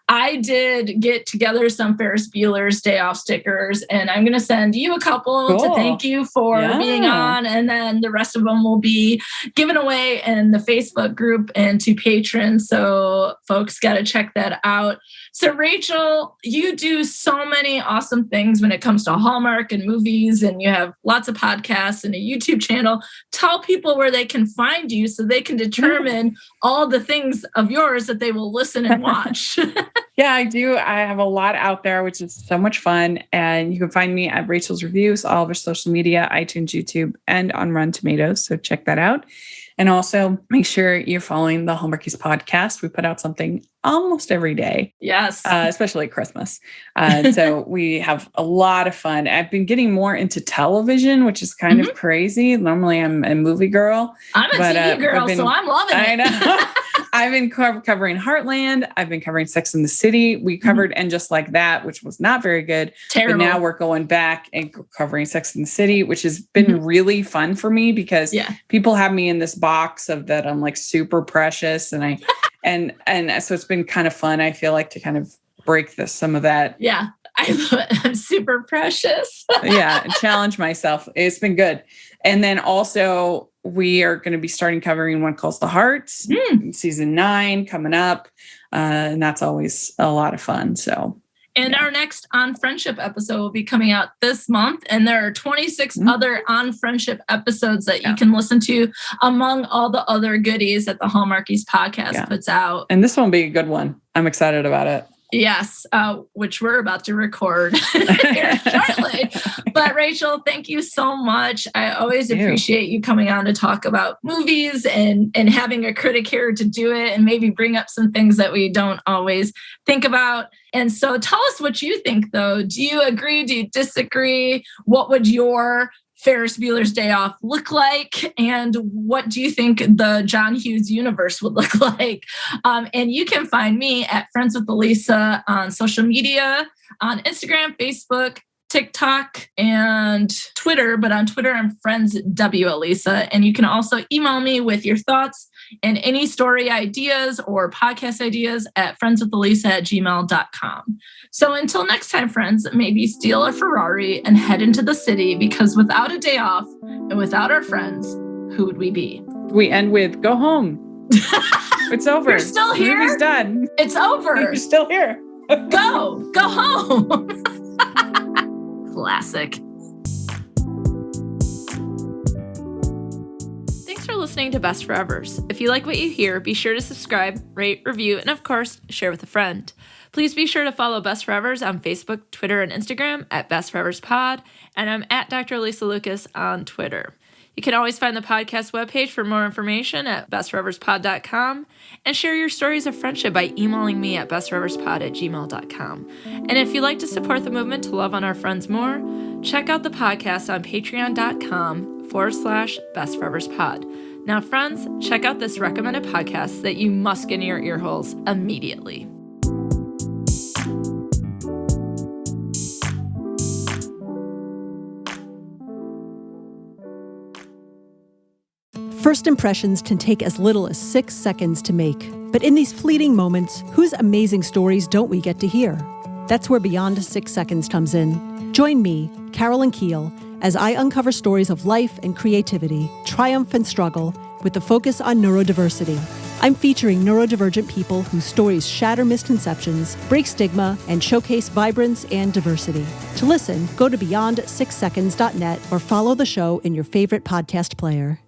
I did get together some Ferris Bueller's Day Off stickers, and I'm going to send you a couple to thank you for being on. And then the rest of them will be given away in the Facebook group and to patrons. So folks got to check that out. So Rachel, you do so many awesome things when it comes to Hallmark and movies, and you have lots of podcasts and a YouTube channel. Tell people where they can find you so they can determine all the things of yours that they will listen and watch. Yeah, I do. I have a lot out there, which is so much fun. And you can find me at Rachel's Reviews, all of our social media, iTunes, YouTube, and on Rotten Tomatoes. So check that out. And also make sure you're following the Hallmarkies podcast. We put out something almost every day. Yes. Especially at Christmas. So we have a lot of fun. I've been getting more into television, which is kind of crazy. Normally I'm a movie girl. I'm a TV girl, so I'm loving it. I know. I've been covering Heartland. I've been covering Sex and the City. We covered And Just Like That, which was not very good. Terrible. But now we're going back and covering Sex and the City, which has been really fun for me because people have me in this box of that I'm like super precious. And and so it's been kind of fun. I feel like to kind of break some of that. Yeah. I'm super precious. And challenge myself. It's been good. And then also we are going to be starting covering One Calls the Hearts, season 9 coming up. And that's always a lot of fun. So, and our next On Friendship episode will be coming out this month. And there are 26 other On Friendship episodes that you can listen to among all the other goodies that the Hallmarkies podcast puts out. And this one will be a good one. I'm excited about it. Yes, which we're about to record here shortly. But Rachel, thank you so much. I always appreciate you coming on to talk about movies and having a critic here to do it and maybe bring up some things that we don't always think about. And so tell us what you think, though. Do you agree? Do you disagree? What would your Ferris Bueller's Day Off look like? And what do you think the John Hughes universe would look like? And you can find me at Friends with Alysa on social media, on Instagram, Facebook, TikTok, and Twitter. But on Twitter, I'm Friends W Alysa. And you can also email me with your thoughts and any story ideas or podcast ideas at friendswithalysa@gmail.com. So until next time, friends, maybe steal a Ferrari and head into the city, because without a day off and without our friends, who would we be? We end with go home. It's over. You're still here? The movie's done. It's over. You're still here. Go home. Classic. Thanks for listening to Best Forevers. If you like what you hear, be sure to subscribe, rate, review, and of course, share with a friend. Please be sure to follow Best Forevers on Facebook, Twitter, and Instagram at Best Forevers Pod, and I'm at Dr. Alysa Lucas on Twitter. You can always find the podcast webpage for more information at bestforeverspod.com, and share your stories of friendship by emailing me at bestforeverspod@gmail.com. And if you'd like to support the movement to love on our friends more, check out the podcast on patreon.com/bestforeverspod. Now, friends, check out this recommended podcast that you must get in your ear holes immediately. First impressions can take as little as 6 seconds to make. But in these fleeting moments, whose amazing stories don't we get to hear? That's where Beyond 6 Seconds comes in. Join me, Carolyn Keel, as I uncover stories of life and creativity, triumph and struggle, with the focus on neurodiversity. I'm featuring neurodivergent people whose stories shatter misconceptions, break stigma, and showcase vibrance and diversity. To listen, go to beyond6seconds.net or follow the show in your favorite podcast player.